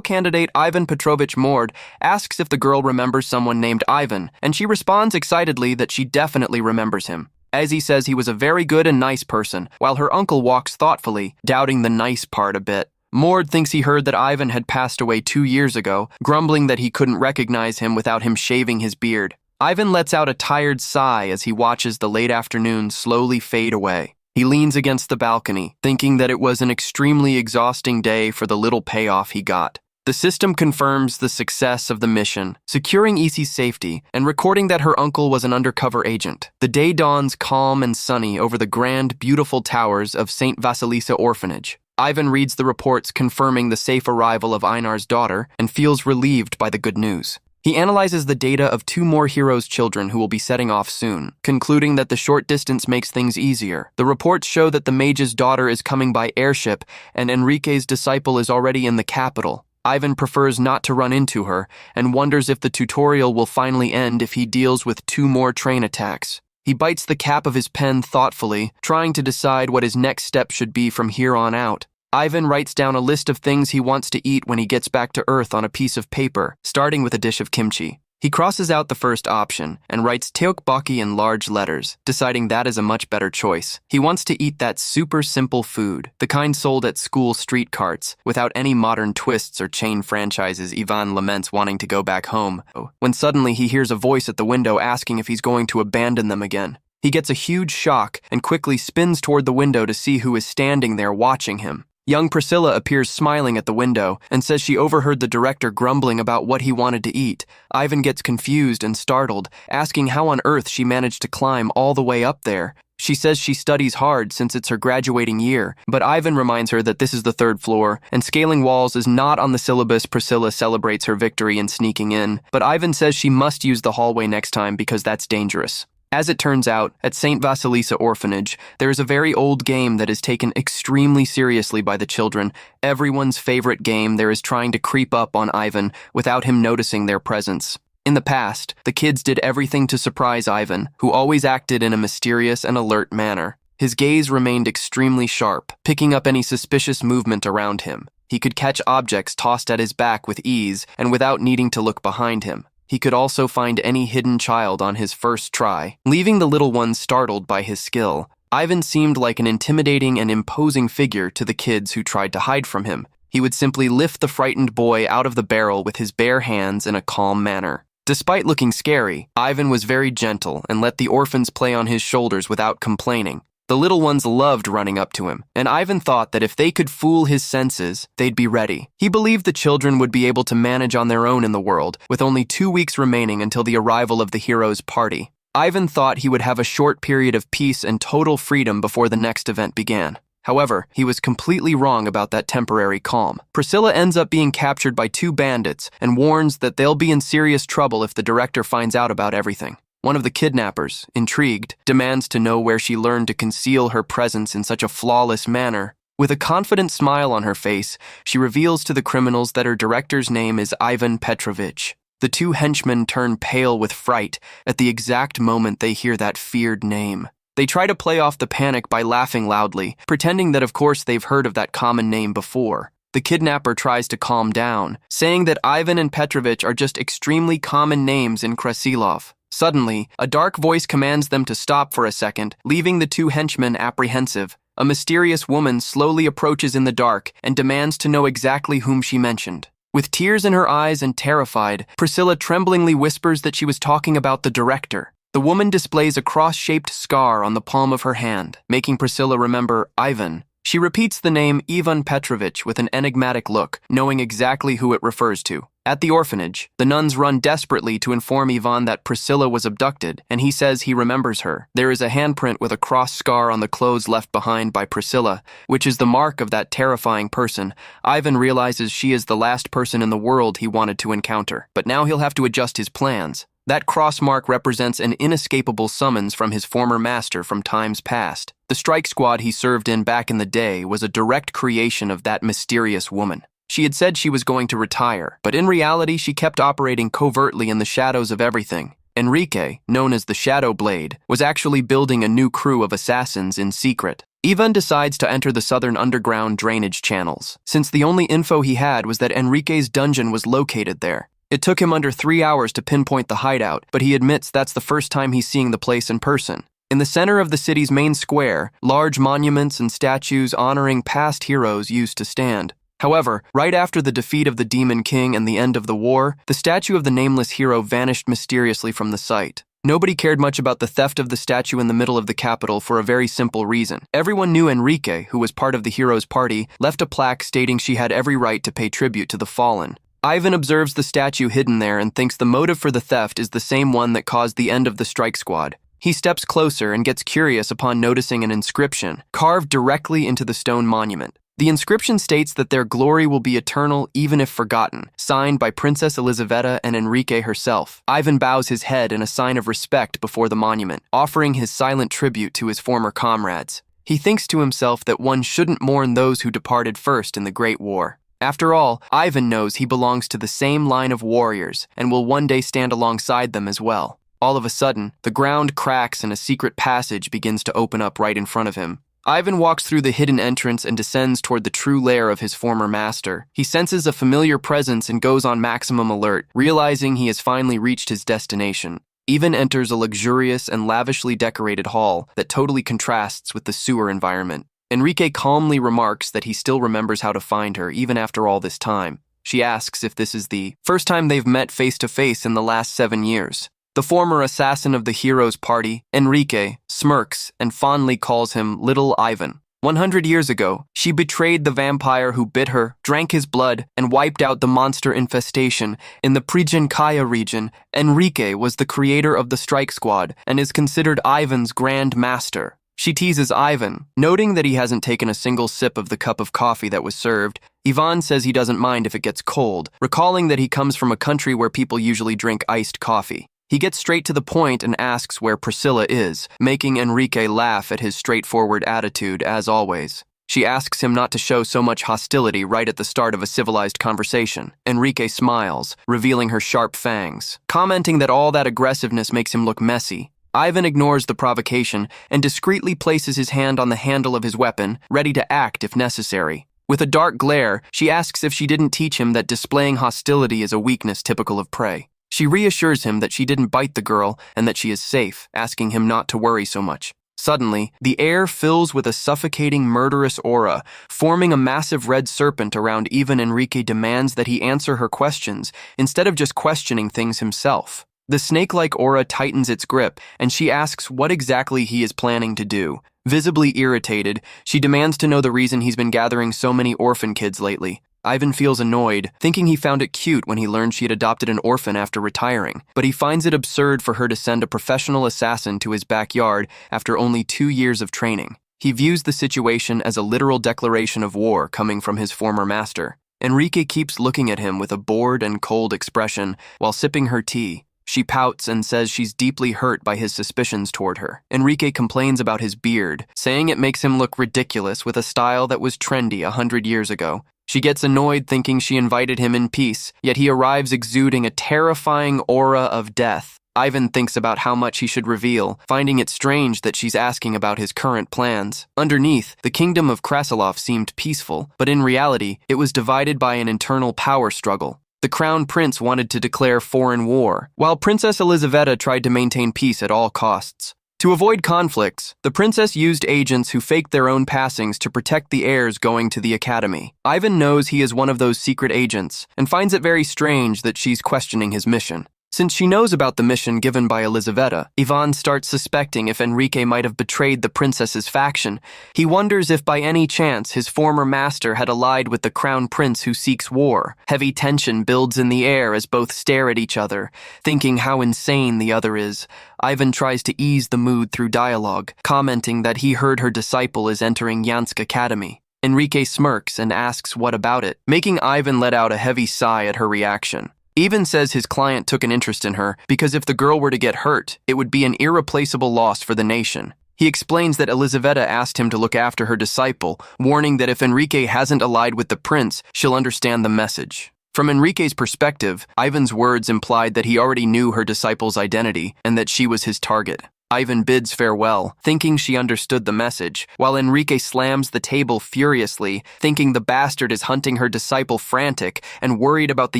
candidate Ivan Petrovich Mord asks if the girl remembers someone named Ivan, and she responds excitedly that she definitely remembers him. Ezzy says he was a very good and nice person, while her uncle walks thoughtfully, doubting the nice part a bit. Mord thinks he heard that Ivan had passed away 2 years ago, grumbling that he couldn't recognize him without him shaving his beard. Ivan lets out a tired sigh as he watches the late afternoon slowly fade away. He leans against the balcony, thinking that it was an extremely exhausting day for the little payoff he got. The system confirms the success of the mission, securing Isi's safety and recording that her uncle was an undercover agent. The day dawns calm and sunny over the grand, beautiful towers of St. Vasilisa Orphanage. Ivan reads the reports confirming the safe arrival of Einar's daughter and feels relieved by the good news. He analyzes the data of 2 more heroes' children who will be setting off soon, concluding that the short distance makes things easier. The reports show that the mage's daughter is coming by airship and Enrique's disciple is already in the capital. Ivan prefers not to run into her and wonders if the tutorial will finally end if he deals with 2 more train attacks. He bites the cap of his pen thoughtfully, trying to decide what his next step should be from here on out. Ivan writes down a list of things he wants to eat when he gets back to Earth on a piece of paper, starting with a dish of kimchi. He crosses out the first option and writes tteokbokki in large letters, deciding that is a much better choice. He wants to eat that super simple food, the kind sold at school street carts, without any modern twists or chain franchises Ivan laments wanting to go back home, when suddenly he hears a voice at the window asking if he's going to abandon them again. He gets a huge shock and quickly spins toward the window to see who is standing there watching him. Young Priscilla appears smiling at the window and says she overheard the director grumbling about what he wanted to eat. Ivan gets confused and startled, asking how on earth she managed to climb all the way up there. She says she studies hard since it's her graduating year, but Ivan reminds her that this is the 3rd floor, and scaling walls is not on the syllabus. Priscilla celebrates her victory in sneaking in, but Ivan says she must use the hallway next time because that's dangerous. As it turns out, at St. Vasilisa Orphanage, there is a very old game that is taken extremely seriously by the children. Everyone's favorite game there is trying to creep up on Ivan without him noticing their presence. In the past, the kids did everything to surprise Ivan, who always acted in a mysterious and alert manner. His gaze remained extremely sharp, picking up any suspicious movement around him. He could catch objects tossed at his back with ease and without needing to look behind him. He could also find any hidden child on his first try, leaving the little ones startled by his skill. Ivan seemed like an intimidating and imposing figure to the kids who tried to hide from him. He would simply lift the frightened boy out of the barrel with his bare hands in a calm manner. Despite looking scary, Ivan was very gentle and let the orphans play on his shoulders without complaining. The little ones loved running up to him, and Ivan thought that if they could fool his senses, they'd be ready. He believed the children would be able to manage on their own in the world, with only 2 weeks remaining until the arrival of the hero's party. Ivan thought he would have a short period of peace and total freedom before the next event began. However, he was completely wrong about that temporary calm. Priscilla ends up being captured by 2 bandits and warns that they'll be in serious trouble if the director finds out about everything. One of the kidnappers, intrigued, demands to know where she learned to conceal her presence in such a flawless manner. With a confident smile on her face, she reveals to the criminals that her director's name is Ivan Petrovich. The 2 henchmen turn pale with fright at the exact moment they hear that feared name. They try to play off the panic by laughing loudly, pretending that of course they've heard of that common name before. The kidnapper tries to calm down, saying that Ivan and Petrovich are just extremely common names in Krasilov. Suddenly, a dark voice commands them to stop for a second, leaving the 2 henchmen apprehensive. A mysterious woman slowly approaches in the dark and demands to know exactly whom she mentioned. With tears in her eyes and terrified, Priscilla tremblingly whispers that she was talking about the director. The woman displays a cross-shaped scar on the palm of her hand, making Priscilla remember Ivan. She repeats the name Ivan Petrovich with an enigmatic look, knowing exactly who it refers to. At the orphanage, the nuns run desperately to inform Ivan that Priscilla was abducted, and he says he remembers her. There is a handprint with a cross scar on the clothes left behind by Priscilla, which is the mark of that terrifying person. Ivan realizes she is the last person in the world he wanted to encounter, but now he'll have to adjust his plans. That cross mark represents an inescapable summons from his former master from times past. The strike squad he served in back in the day was a direct creation of that mysterious woman. She had said she was going to retire, but in reality she kept operating covertly in the shadows of everything. Enrique, known as the Shadow Blade, was actually building a new crew of assassins in secret. Ivan decides to enter the southern underground drainage channels, since the only info he had was that Enrique's dungeon was located there. It took him under 3 hours to pinpoint the hideout, but he admits that's the first time he's seeing the place in person. In the center of the city's main square, large monuments and statues honoring past heroes used to stand. However, right after the defeat of the Demon King and the end of the war, the statue of the nameless hero vanished mysteriously from the site. Nobody cared much about the theft of the statue in the middle of the capital for a very simple reason. Everyone knew Enrique, who was part of the hero's party, left a plaque stating she had every right to pay tribute to the fallen. Ivan observes the statue hidden there and thinks the motive for the theft is the same one that caused the end of the strike squad. He steps closer and gets curious upon noticing an inscription carved directly into the stone monument. The inscription states that their glory will be eternal even if forgotten, signed by Princess Elizaveta and Enrique herself. Ivan bows his head in a sign of respect before the monument, offering his silent tribute to his former comrades. He thinks to himself that one shouldn't mourn those who departed first in the Great War. After all, Ivan knows he belongs to the same line of warriors and will one day stand alongside them as well. All of a sudden, the ground cracks and a secret passage begins to open up right in front of him. Ivan walks through the hidden entrance and descends toward the true lair of his former master. He senses a familiar presence and goes on maximum alert, realizing he has finally reached his destination. Ivan enters a luxurious and lavishly decorated hall that totally contrasts with the sewer environment. Enrique calmly remarks that he still remembers how to find her even after all this time. She asks if this is the first time they've met face-to-face in the last 7 years. The former assassin of the hero's party, Enrique, smirks and fondly calls him Little Ivan. 100 years ago, she betrayed the vampire who bit her, drank his blood, and wiped out the monster infestation. In the Prijankaya region, Enrique was the creator of the strike squad and is considered Ivan's grand master. She teases Ivan, noting that he hasn't taken a single sip of the cup of coffee that was served. Ivan says he doesn't mind if it gets cold, recalling that he comes from a country where people usually drink iced coffee. He gets straight to the point and asks where Priscilla is, making Enrique laugh at his straightforward attitude, as always. She asks him not to show so much hostility right at the start of a civilized conversation. Enrique smiles, revealing her sharp fangs, commenting that all that aggressiveness makes him look messy. Ivan ignores the provocation and discreetly places his hand on the handle of his weapon, ready to act if necessary. With a dark glare, she asks if she didn't teach him that displaying hostility is a weakness typical of prey. She reassures him that she didn't bite the girl and that she is safe, asking him not to worry so much. Suddenly, the air fills with a suffocating, murderous aura, forming a massive red serpent around Ivan. Enrique demands that he answer her questions, instead of just questioning things himself. The snake-like aura tightens its grip, and she asks what exactly he is planning to do. Visibly irritated, she demands to know the reason he's been gathering so many orphan kids lately. Ivan feels annoyed, thinking he found it cute when he learned she had adopted an orphan after retiring, but he finds it absurd for her to send a professional assassin to his backyard after only 2 years of training. He views the situation as a literal declaration of war coming from his former master. Enrique keeps looking at him with a bored and cold expression while sipping her tea. She pouts and says she's deeply hurt by his suspicions toward her. Enrique complains about his beard, saying it makes him look ridiculous with a style that was trendy 100 years ago. She gets annoyed thinking she invited him in peace, yet he arrives exuding a terrifying aura of death. Ivan thinks about how much he should reveal, finding it strange that she's asking about his current plans. Underneath, the kingdom of Krasilov seemed peaceful, but in reality, it was divided by an internal power struggle. The crown prince wanted to declare foreign war, while Princess Elizaveta tried to maintain peace at all costs. To avoid conflicts, the princess used agents who faked their own passings to protect the heirs going to the academy. Ivan knows he is one of those secret agents, and finds it very strange that she's questioning his mission. Since she knows about the mission given by Elizaveta, Ivan starts suspecting if Enrique might have betrayed the princess's faction. He wonders if by any chance his former master had allied with the crown prince who seeks war. Heavy tension builds in the air as both stare at each other, thinking how insane the other is. Ivan tries to ease the mood through dialogue, commenting that he heard her disciple is entering Yansk Academy. Enrique smirks and asks what about it, making Ivan let out a heavy sigh at her reaction. Even says his client took an interest in her because if the girl were to get hurt, it would be an irreplaceable loss for the nation. He explains that Elizaveta asked him to look after her disciple, warning that if Enrique hasn't allied with the prince, she'll understand the message. From Enrique's perspective, Ivan's words implied that he already knew her disciple's identity and that she was his target. Ivan bids farewell, thinking she understood the message, while Enrique slams the table furiously, thinking the bastard is hunting her disciple frantic and worried about the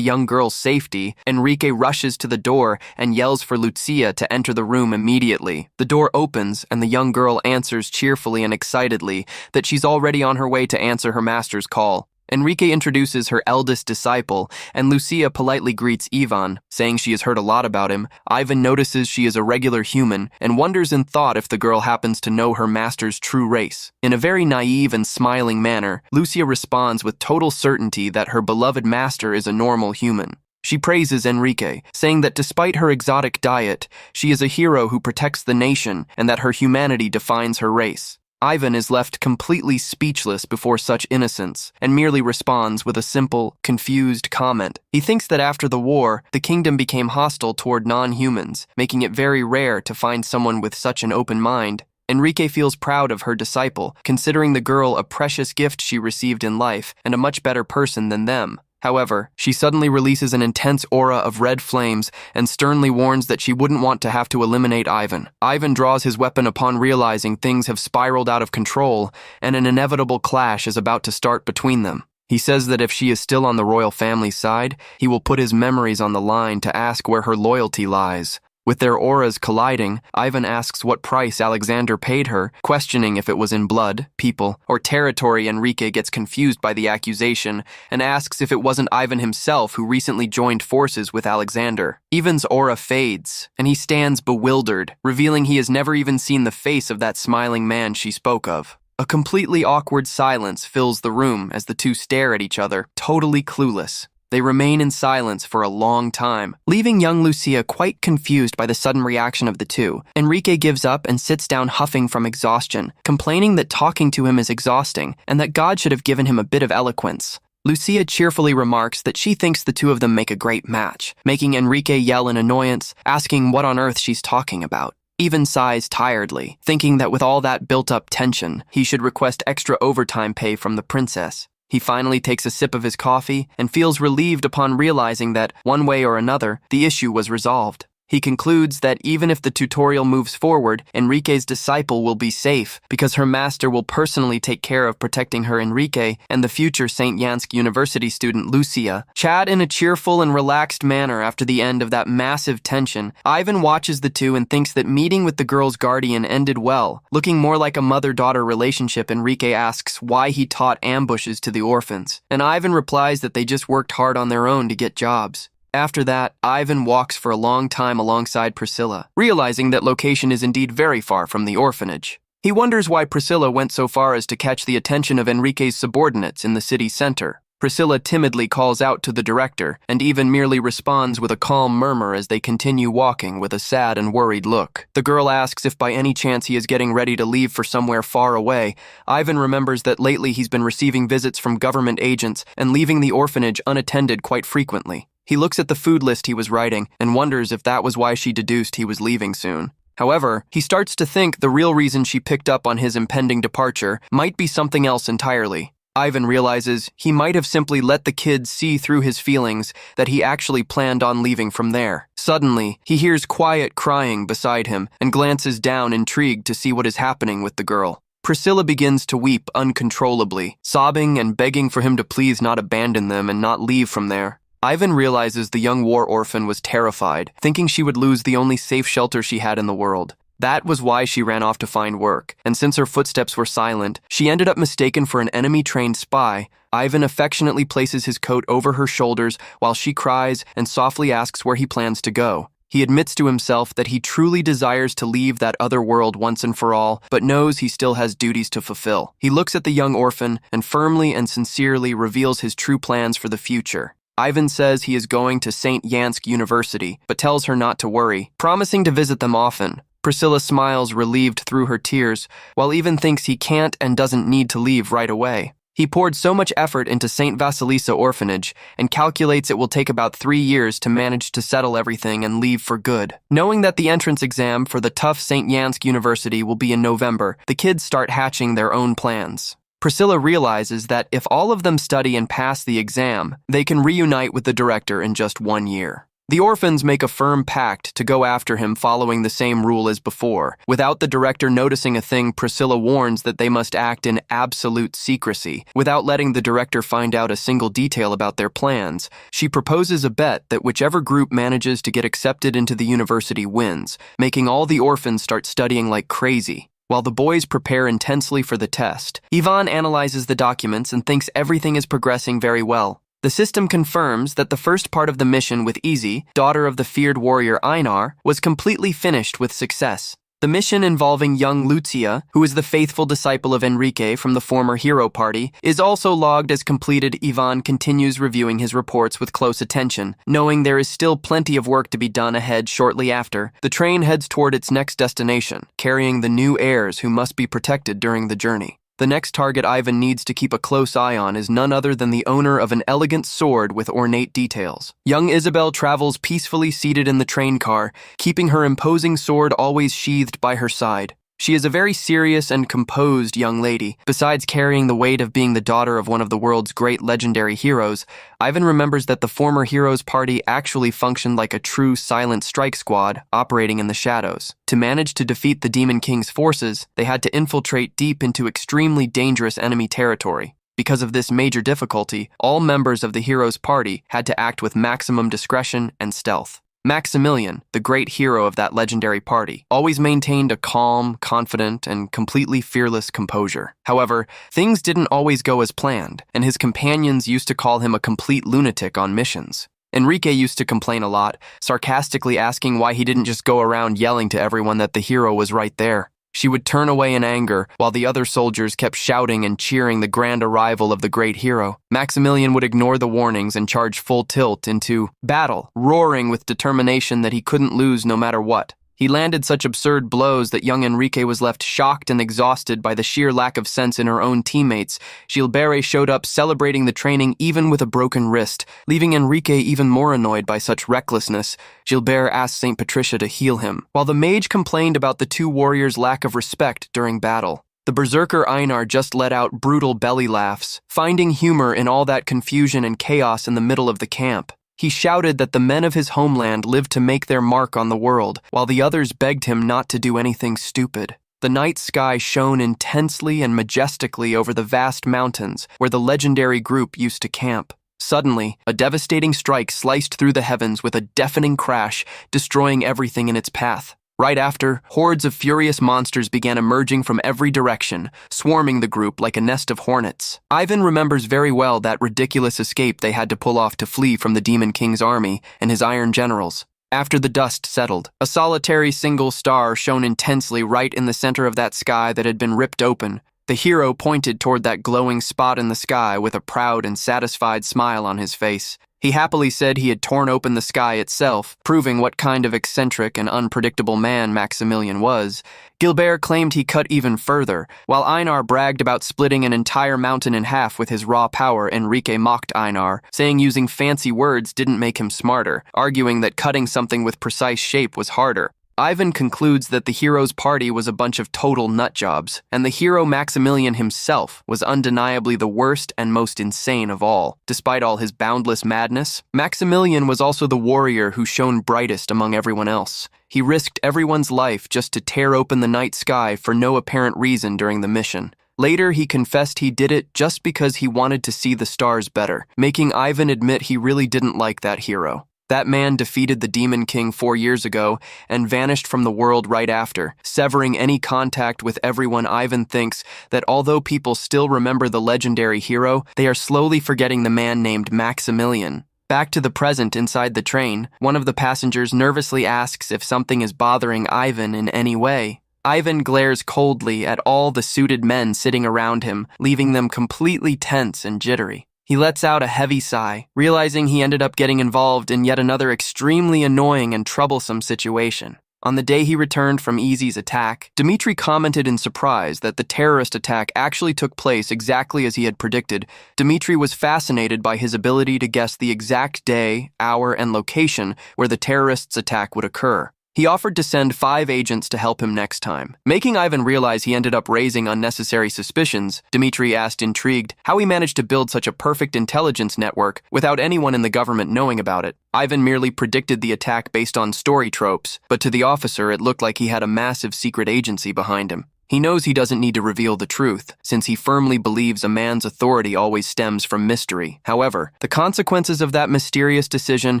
young girl's safety. Enrique rushes to the door and yells for Lucia to enter the room immediately. The door opens and the young girl answers cheerfully and excitedly that she's already on her way to answer her master's call. Enrique introduces her eldest disciple, and Lucia politely greets Ivan, saying she has heard a lot about him. Ivan notices she is a regular human and wonders in thought if the girl happens to know her master's true race. In a very naive and smiling manner, Lucia responds with total certainty that her beloved master is a normal human. She praises Enrique, saying that despite her exotic diet, she is a hero who protects the nation and that her humanity defines her race. Ivan is left completely speechless before such innocence and merely responds with a simple, confused comment. He thinks that after the war, the kingdom became hostile toward non-humans, making it very rare to find someone with such an open mind. Enrique feels proud of her disciple, considering the girl a precious gift she received in life and a much better person than them. However, she suddenly releases an intense aura of red flames and sternly warns that she wouldn't want to have to eliminate Ivan. Ivan draws his weapon upon realizing things have spiraled out of control and an inevitable clash is about to start between them. He says that if she is still on the royal family's side, he will put his memories on the line to ask where her loyalty lies. With their auras colliding, Ivan asks what price Alexander paid her, questioning if it was in blood, people, or territory. Enrique gets confused by the accusation and asks if it wasn't Ivan himself who recently joined forces with Alexander. Ivan's aura fades, and he stands bewildered, revealing he has never even seen the face of that smiling man she spoke of. A completely awkward silence fills the room as the two stare at each other, totally clueless. They remain in silence for a long time, leaving young Lucia quite confused by the sudden reaction of the two. Enrique gives up and sits down huffing from exhaustion, complaining that talking to him is exhausting and that God should have given him a bit of eloquence. Lucia cheerfully remarks that she thinks the two of them make a great match, making Enrique yell in annoyance, asking what on earth she's talking about. Ivan sighs tiredly, thinking that with all that built-up tension, he should request extra overtime pay from the princess. He finally takes a sip of his coffee and feels relieved upon realizing that, one way or another, the issue was resolved. He concludes that even if the tutorial moves forward, Enrique's disciple will be safe because her master will personally take care of protecting her. Enrique and the future St. Yansk University student Lucia chat in a cheerful and relaxed manner after the end of that massive tension. Ivan watches the two and thinks that meeting with the girl's guardian ended well. Looking more like a mother-daughter relationship, Enrique asks why he taught ambushes to the orphans, and Ivan replies that they just worked hard on their own to get jobs. After that, Ivan walks for a long time alongside Priscilla, realizing that location is indeed very far from the orphanage. He wonders why Priscilla went so far as to catch the attention of Enrique's subordinates in the city center. Priscilla timidly calls out to the director, and even merely responds with a calm murmur as they continue walking with a sad and worried look. The girl asks if by any chance he is getting ready to leave for somewhere far away. Ivan remembers that lately he's been receiving visits from government agents and leaving the orphanage unattended quite frequently. He looks at the food list he was writing and wonders if that was why she deduced he was leaving soon. However, he starts to think the real reason she picked up on his impending departure might be something else entirely. Ivan realizes he might have simply let the kids see through his feelings that he actually planned on leaving from there. Suddenly, he hears quiet crying beside him and glances down, intrigued to see what is happening with the girl. Priscilla begins to weep uncontrollably, sobbing and begging for him to please not abandon them and not leave from there. Ivan realizes the young war orphan was terrified, thinking she would lose the only safe shelter she had in the world. That was why she ran off to find work, and since her footsteps were silent, she ended up mistaken for an enemy-trained spy, Ivan affectionately places his coat over her shoulders while she cries and softly asks where he plans to go. He admits to himself that he truly desires to leave that other world once and for all, but knows he still has duties to fulfill. He looks at the young orphan and firmly and sincerely reveals his true plans for the future. Ivan says he is going to St. Yansk University, but tells her not to worry, promising to visit them often. Priscilla smiles relieved through her tears, while Ivan thinks he can't and doesn't need to leave right away. He poured so much effort into St. Vasilisa Orphanage and calculates it will take about 3 years to manage to settle everything and leave for good. Knowing that the entrance exam for the tough St. Yansk University will be in November, the kids start hatching their own plans. Priscilla realizes that if all of them study and pass the exam, they can reunite with the director in just 1 year. The orphans make a firm pact to go after him following the same rule as before. Without the director noticing a thing, Priscilla warns that they must act in absolute secrecy. Without letting the director find out a single detail about their plans, she proposes a bet that whichever group manages to get accepted into the university wins, making all the orphans start studying like crazy. While the boys prepare intensely for the test, Ivan analyzes the documents and thinks everything is progressing very well. The system confirms that the first part of the mission with Easy, daughter of the feared warrior Einar, was completely finished with success. The mission involving young Lucia, who is the faithful disciple of Enrique from the former hero party, is also logged as completed. Ivan continues reviewing his reports with close attention, knowing there is still plenty of work to be done ahead. Shortly after, the train heads toward its next destination, carrying the new heirs who must be protected during the journey. The next target Ivan needs to keep a close eye on is none other than the owner of an elegant sword with ornate details. Young Isabel travels peacefully seated in the train car, keeping her imposing sword always sheathed by her side. She is a very serious and composed young lady. Besides carrying the weight of being the daughter of one of the world's great legendary heroes, Ivan remembers that the former heroes party actually functioned like a true silent strike squad operating in the shadows. To manage to defeat the Demon King's forces, they had to infiltrate deep into extremely dangerous enemy territory. Because of this major difficulty, all members of the heroes party had to act with maximum discretion and stealth. Maximilian, the great hero of that legendary party, always maintained a calm, confident, and completely fearless composure. However, things didn't always go as planned, and his companions used to call him a complete lunatic on missions. Enrique used to complain a lot, sarcastically asking why he didn't just go around yelling to everyone that the hero was right there. She would turn away in anger, while the other soldiers kept shouting and cheering the grand arrival of the great hero. Maximilian would ignore the warnings and charge full tilt into battle, roaring with determination that he couldn't lose no matter what. He landed such absurd blows that young Enrique was left shocked and exhausted by the sheer lack of sense in her own teammates. Gilbert showed up celebrating the training even with a broken wrist, leaving Enrique even more annoyed by such recklessness. Gilbert asked St. Patricia to heal him, while the mage complained about the two warriors' lack of respect during battle. The berserker Einar just let out brutal belly laughs, finding humor in all that confusion and chaos in the middle of the camp. He shouted that the men of his homeland lived to make their mark on the world, while the others begged him not to do anything stupid. The night sky shone intensely and majestically over the vast mountains where the legendary group used to camp. Suddenly, a devastating strike sliced through the heavens with a deafening crash, destroying everything in its path. Right after, hordes of furious monsters began emerging from every direction, swarming the group like a nest of hornets. Ivan remembers very well that ridiculous escape they had to pull off to flee from the Demon King's army and his iron generals. After the dust settled, a solitary single star shone intensely right in the center of that sky that had been ripped open. The hero pointed toward that glowing spot in the sky with a proud and satisfied smile on his face. He happily said he had torn open the sky itself, proving what kind of eccentric and unpredictable man Maximilian was. Gilbert claimed he cut even further. While Einar bragged about splitting an entire mountain in half with his raw power, Enrique mocked Einar, saying using fancy words didn't make him smarter, arguing that cutting something with precise shape was harder. Ivan concludes that the hero's party was a bunch of total nutjobs, and the hero Maximilian himself was undeniably the worst and most insane of all. Despite all his boundless madness, Maximilian was also the warrior who shone brightest among everyone else. He risked everyone's life just to tear open the night sky for no apparent reason during the mission. Later, he confessed he did it just because he wanted to see the stars better, making Ivan admit he really didn't like that hero. That man defeated the Demon King 4 years ago and vanished from the world right after, severing any contact with everyone. Ivan thinks that although people still remember the legendary hero, they are slowly forgetting the man named Maximilian. Back to the present inside the train, one of the passengers nervously asks if something is bothering Ivan in any way. Ivan glares coldly at all the suited men sitting around him, leaving them completely tense and jittery. He lets out a heavy sigh, realizing he ended up getting involved in yet another extremely annoying and troublesome situation. On the day he returned from Easy's attack, Dmitri commented in surprise that the terrorist attack actually took place exactly as he had predicted. Dmitri was fascinated by his ability to guess the exact day, hour, and location where the terrorists' attack would occur. He offered to send 5 agents to help him next time. Making Ivan realize he ended up raising unnecessary suspicions, Dmitri asked, intrigued, how he managed to build such a perfect intelligence network without anyone in the government knowing about it. Ivan merely predicted the attack based on story tropes, but to the officer it looked like he had a massive secret agency behind him. He knows he doesn't need to reveal the truth, since he firmly believes a man's authority always stems from mystery. However, the consequences of that mysterious decision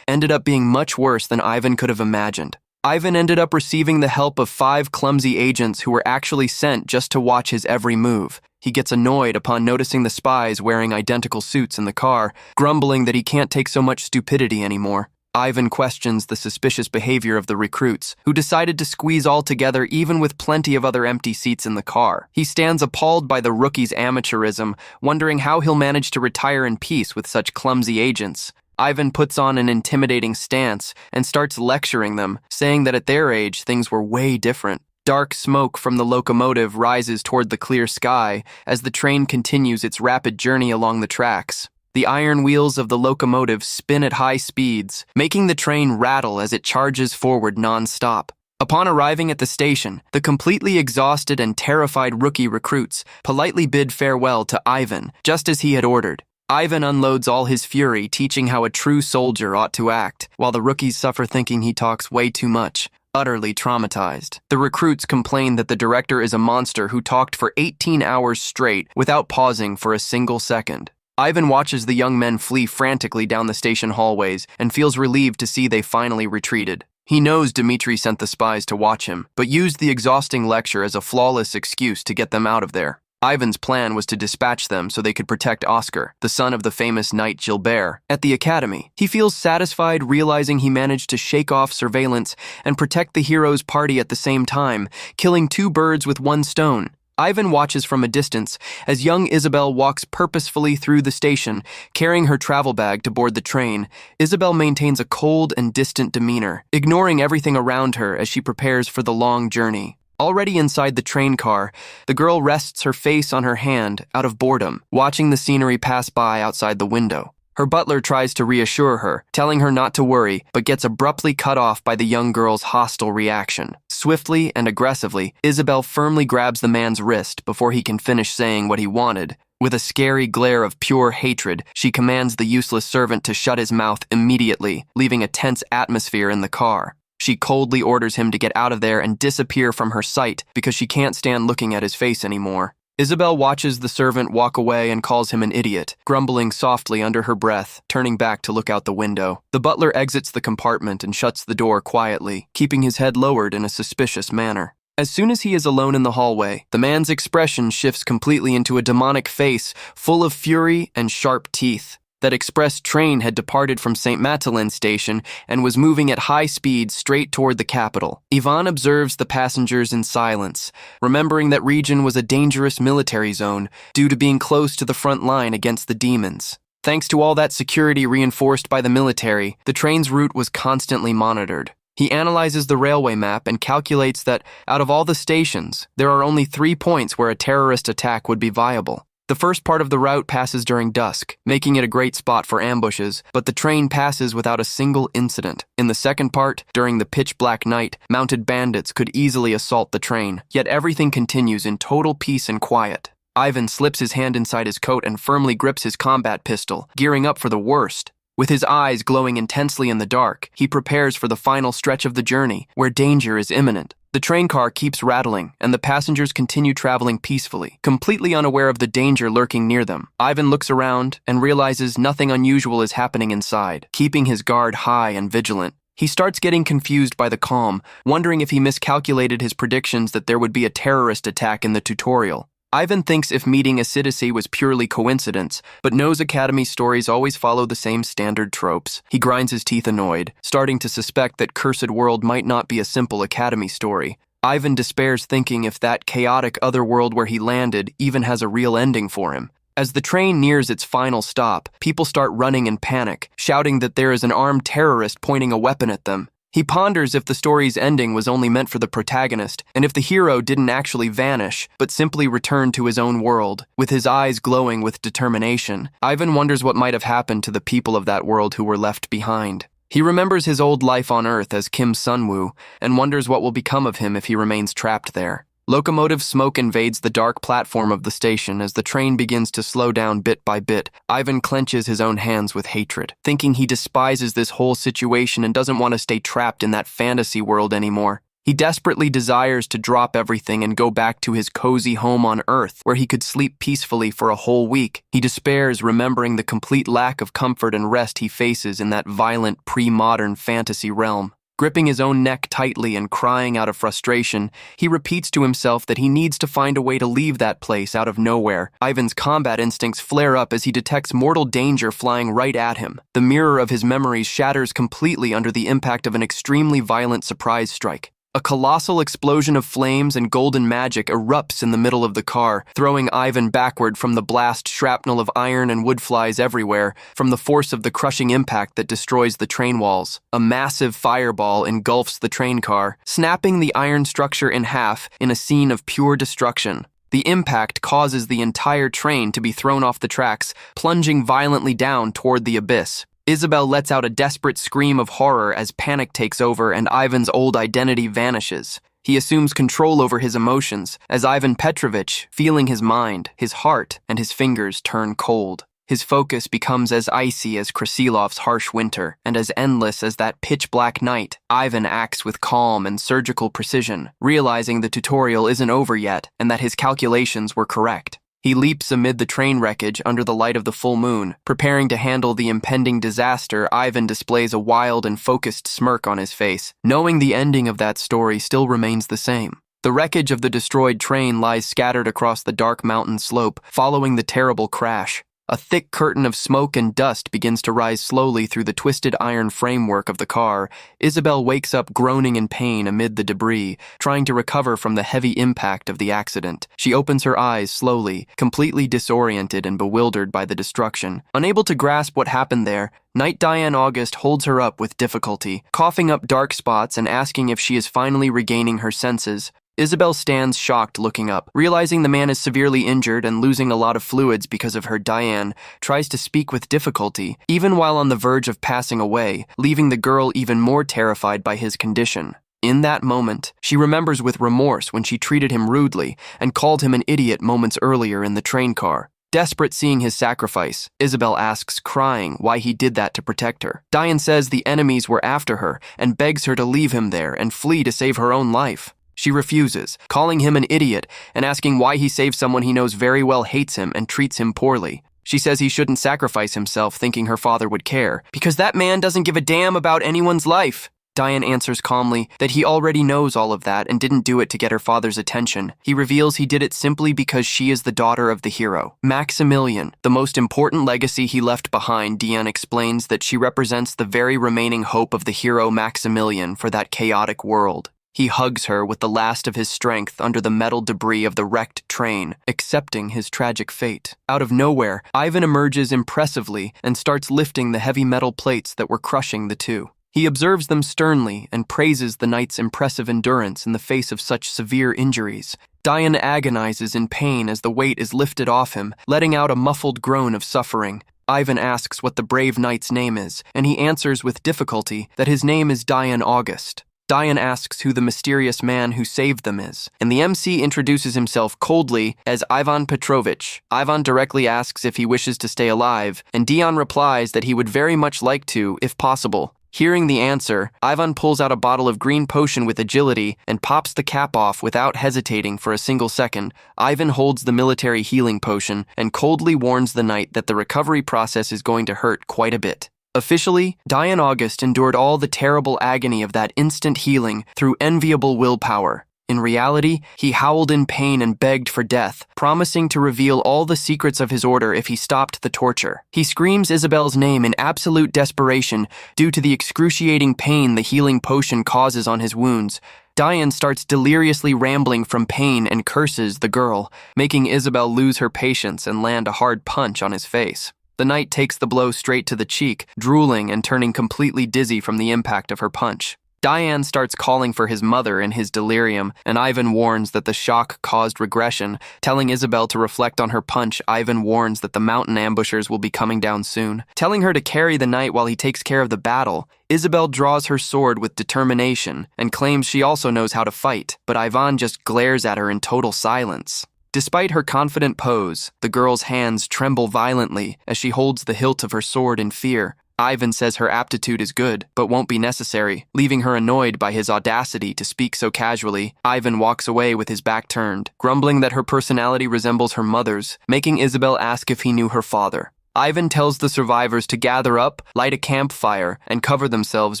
ended up being much worse than Ivan could have imagined. Ivan ended up receiving the help of 5 clumsy agents who were actually sent just to watch his every move. He gets annoyed upon noticing the spies wearing identical suits in the car, grumbling that he can't take so much stupidity anymore. Ivan questions the suspicious behavior of the recruits, who decided to squeeze all together even with plenty of other empty seats in the car. He stands appalled by the rookie's amateurism, wondering how he'll manage to retire in peace with such clumsy agents. Ivan puts on an intimidating stance and starts lecturing them, saying that at their age, things were way different. Dark smoke from the locomotive rises toward the clear sky as the train continues its rapid journey along the tracks. The iron wheels of the locomotive spin at high speeds, making the train rattle as it charges forward non-stop. Upon arriving at the station, the completely exhausted and terrified rookie recruits politely bid farewell to Ivan, just as he had ordered. Ivan unloads all his fury, teaching how a true soldier ought to act, while the rookies suffer thinking he talks way too much, utterly traumatized. The recruits complain that the director is a monster who talked for 18 hours straight without pausing for a single second. Ivan watches the young men flee frantically down the station hallways and feels relieved to see they finally retreated. He knows Dmitri sent the spies to watch him, but used the exhausting lecture as a flawless excuse to get them out of there. Ivan's plan was to dispatch them so they could protect Oscar, the son of the famous knight Gilbert, at the academy. He feels satisfied realizing he managed to shake off surveillance and protect the hero's party at the same time, killing 2 birds with 1 stone. Ivan watches from a distance as young Isabel walks purposefully through the station, carrying her travel bag to board the train. Isabel maintains a cold and distant demeanor, ignoring everything around her as she prepares for the long journey. Already inside the train car, the girl rests her face on her hand out of boredom, watching the scenery pass by outside the window. Her butler tries to reassure her, telling her not to worry, but gets abruptly cut off by the young girl's hostile reaction. Swiftly and aggressively, Isabel firmly grabs the man's wrist before he can finish saying what he wanted. With a scary glare of pure hatred, she commands the useless servant to shut his mouth immediately, leaving a tense atmosphere in the car. She coldly orders him to get out of there and disappear from her sight because she can't stand looking at his face anymore. Isabel watches the servant walk away and calls him an idiot, grumbling softly under her breath, turning back to look out the window. The butler exits the compartment and shuts the door quietly, keeping his head lowered in a suspicious manner. As soon as he is alone in the hallway, the man's expression shifts completely into a demonic face full of fury and sharp teeth. That express train had departed from St. Matalin station and was moving at high speed straight toward the capital. Ivan observes the passengers in silence, remembering that region was a dangerous military zone due to being close to the front line against the demons. Thanks to all that security reinforced by the military, the train's route was constantly monitored. He analyzes the railway map and calculates that, out of all the stations, there are only 3 points where a terrorist attack would be viable. The first part of the route passes during dusk, making it a great spot for ambushes, but the train passes without a single incident. In the second part, during the pitch-black night, mounted bandits could easily assault the train, yet everything continues in total peace and quiet. Ivan slips his hand inside his coat and firmly grips his combat pistol, gearing up for the worst. With his eyes glowing intensely in the dark, he prepares for the final stretch of the journey, where danger is imminent. The train car keeps rattling, and the passengers continue traveling peacefully, completely unaware of the danger lurking near them. Ivan looks around and realizes nothing unusual is happening inside, keeping his guard high and vigilant. He starts getting confused by the calm, wondering if he miscalculated his predictions that there would be a terrorist attack in the tutorial. Ivan thinks if meeting Acidity was purely coincidence, but knows Academy stories always follow the same standard tropes. He grinds his teeth annoyed, starting to suspect that Cursed World might not be a simple Academy story. Ivan despairs, thinking if that chaotic other world where he landed even has a real ending for him. As the train nears its final stop, people start running in panic, shouting that there is an armed terrorist pointing a weapon at them. He ponders if the story's ending was only meant for the protagonist, and if the hero didn't actually vanish, but simply returned to his own world, with his eyes glowing with determination. Ivan wonders what might have happened to the people of that world who were left behind. He remembers his old life on Earth as Kim Sunwoo, and wonders what will become of him if he remains trapped there. Locomotive smoke invades the dark platform of the station as the train begins to slow down bit by bit. Ivan clenches his own hands with hatred, thinking he despises this whole situation and doesn't want to stay trapped in that fantasy world anymore. He desperately desires to drop everything and go back to his cozy home on Earth, where he could sleep peacefully for a whole week. He despairs, remembering the complete lack of comfort and rest he faces in that violent, pre-modern fantasy realm. Gripping his own neck tightly and crying out of frustration, he repeats to himself that he needs to find a way to leave that place out of nowhere. Ivan's combat instincts flare up as he detects mortal danger flying right at him. The mirror of his memories shatters completely under the impact of an extremely violent surprise strike. A colossal explosion of flames and golden magic erupts in the middle of the car, throwing Ivan backward from the blast shrapnel of iron and wood flies everywhere, from the force of the crushing impact that destroys the train walls. A massive fireball engulfs the train car, snapping the iron structure in half in a scene of pure destruction. The impact causes the entire train to be thrown off the tracks, plunging violently down toward the abyss. Isabel lets out a desperate scream of horror as panic takes over and Ivan's old identity vanishes. He assumes control over his emotions as Ivan Petrovich, feeling his mind, his heart, and his fingers turn cold. His focus becomes as icy as Krasilov's harsh winter and as endless as that pitch-black night. Ivan acts with calm and surgical precision, realizing the tutorial isn't over yet and that his calculations were correct. He leaps amid the train wreckage under the light of the full moon. Preparing to handle the impending disaster, Ivan displays a wild and focused smirk on his face, knowing the ending of that story still remains the same. The wreckage of the destroyed train lies scattered across the dark mountain slope, following the terrible crash. A thick curtain of smoke and dust begins to rise slowly through the twisted iron framework of the car. Isabel wakes up groaning in pain amid the debris, trying to recover from the heavy impact of the accident. She opens her eyes slowly, completely disoriented and bewildered by the destruction. Unable to grasp what happened there, Knight Diane August holds her up with difficulty, coughing up dark spots and asking if she is finally regaining her senses. Isabel stands shocked, looking up. Realizing the man is severely injured and losing a lot of fluids because of her, Diane tries to speak with difficulty, even while on the verge of passing away, leaving the girl even more terrified by his condition. In that moment, she remembers with remorse when she treated him rudely and called him an idiot moments earlier in the train car. Desperate seeing his sacrifice, Isabel asks, crying, why he did that to protect her. Diane says the enemies were after her and begs her to leave him there and flee to save her own life. She refuses, calling him an idiot and asking why he saved someone he knows very well hates him and treats him poorly. She says he shouldn't sacrifice himself, thinking her father would care, because that man doesn't give a damn about anyone's life. Diane answers calmly that he already knows all of that and didn't do it to get her father's attention. He reveals he did it simply because she is the daughter of the hero. Maximilian, the most important legacy he left behind, Diane explains that she represents the very remaining hope of the hero Maximilian for that chaotic world. He hugs her with the last of his strength under the metal debris of the wrecked train, accepting his tragic fate. Out of nowhere, Ivan emerges impressively and starts lifting the heavy metal plates that were crushing the two. He observes them sternly and praises the knight's impressive endurance in the face of such severe injuries. Diane agonizes in pain as the weight is lifted off him, letting out a muffled groan of suffering. Ivan asks what the brave knight's name is, and he answers with difficulty that his name is Diane August. Diane asks who the mysterious man who saved them is, and the MC introduces himself coldly as Ivan Petrovich. Ivan directly asks if he wishes to stay alive, and Dion replies that he would very much like to, if possible. Hearing the answer, Ivan pulls out a bottle of green potion with agility and pops the cap off without hesitating for a single second. Ivan holds the military healing potion and coldly warns the knight that the recovery process is going to hurt quite a bit. Officially, Diane August endured all the terrible agony of that instant healing through enviable willpower. In reality, he howled in pain and begged for death, promising to reveal all the secrets of his order if he stopped the torture. He screams Isabel's name in absolute desperation due to the excruciating pain the healing potion causes on his wounds. Diane starts deliriously rambling from pain and curses the girl, making Isabel lose her patience and land a hard punch on his face. The knight takes the blow straight to the cheek, drooling and turning completely dizzy from the impact of her punch. Diane starts calling for his mother in his delirium, and Ivan warns that the shock caused regression. Telling Isabel to reflect on her punch, Ivan warns that the mountain ambushers will be coming down soon. Telling her to carry the knight while he takes care of the battle, Isabel draws her sword with determination and claims she also knows how to fight, but Ivan just glares at her in total silence. Despite her confident pose, the girl's hands tremble violently as she holds the hilt of her sword in fear. Ivan says her aptitude is good, but won't be necessary. Leaving her annoyed by his audacity to speak so casually, Ivan walks away with his back turned, grumbling that her personality resembles her mother's, making Isabel ask if he knew her father. Ivan tells the survivors to gather up, light a campfire, and cover themselves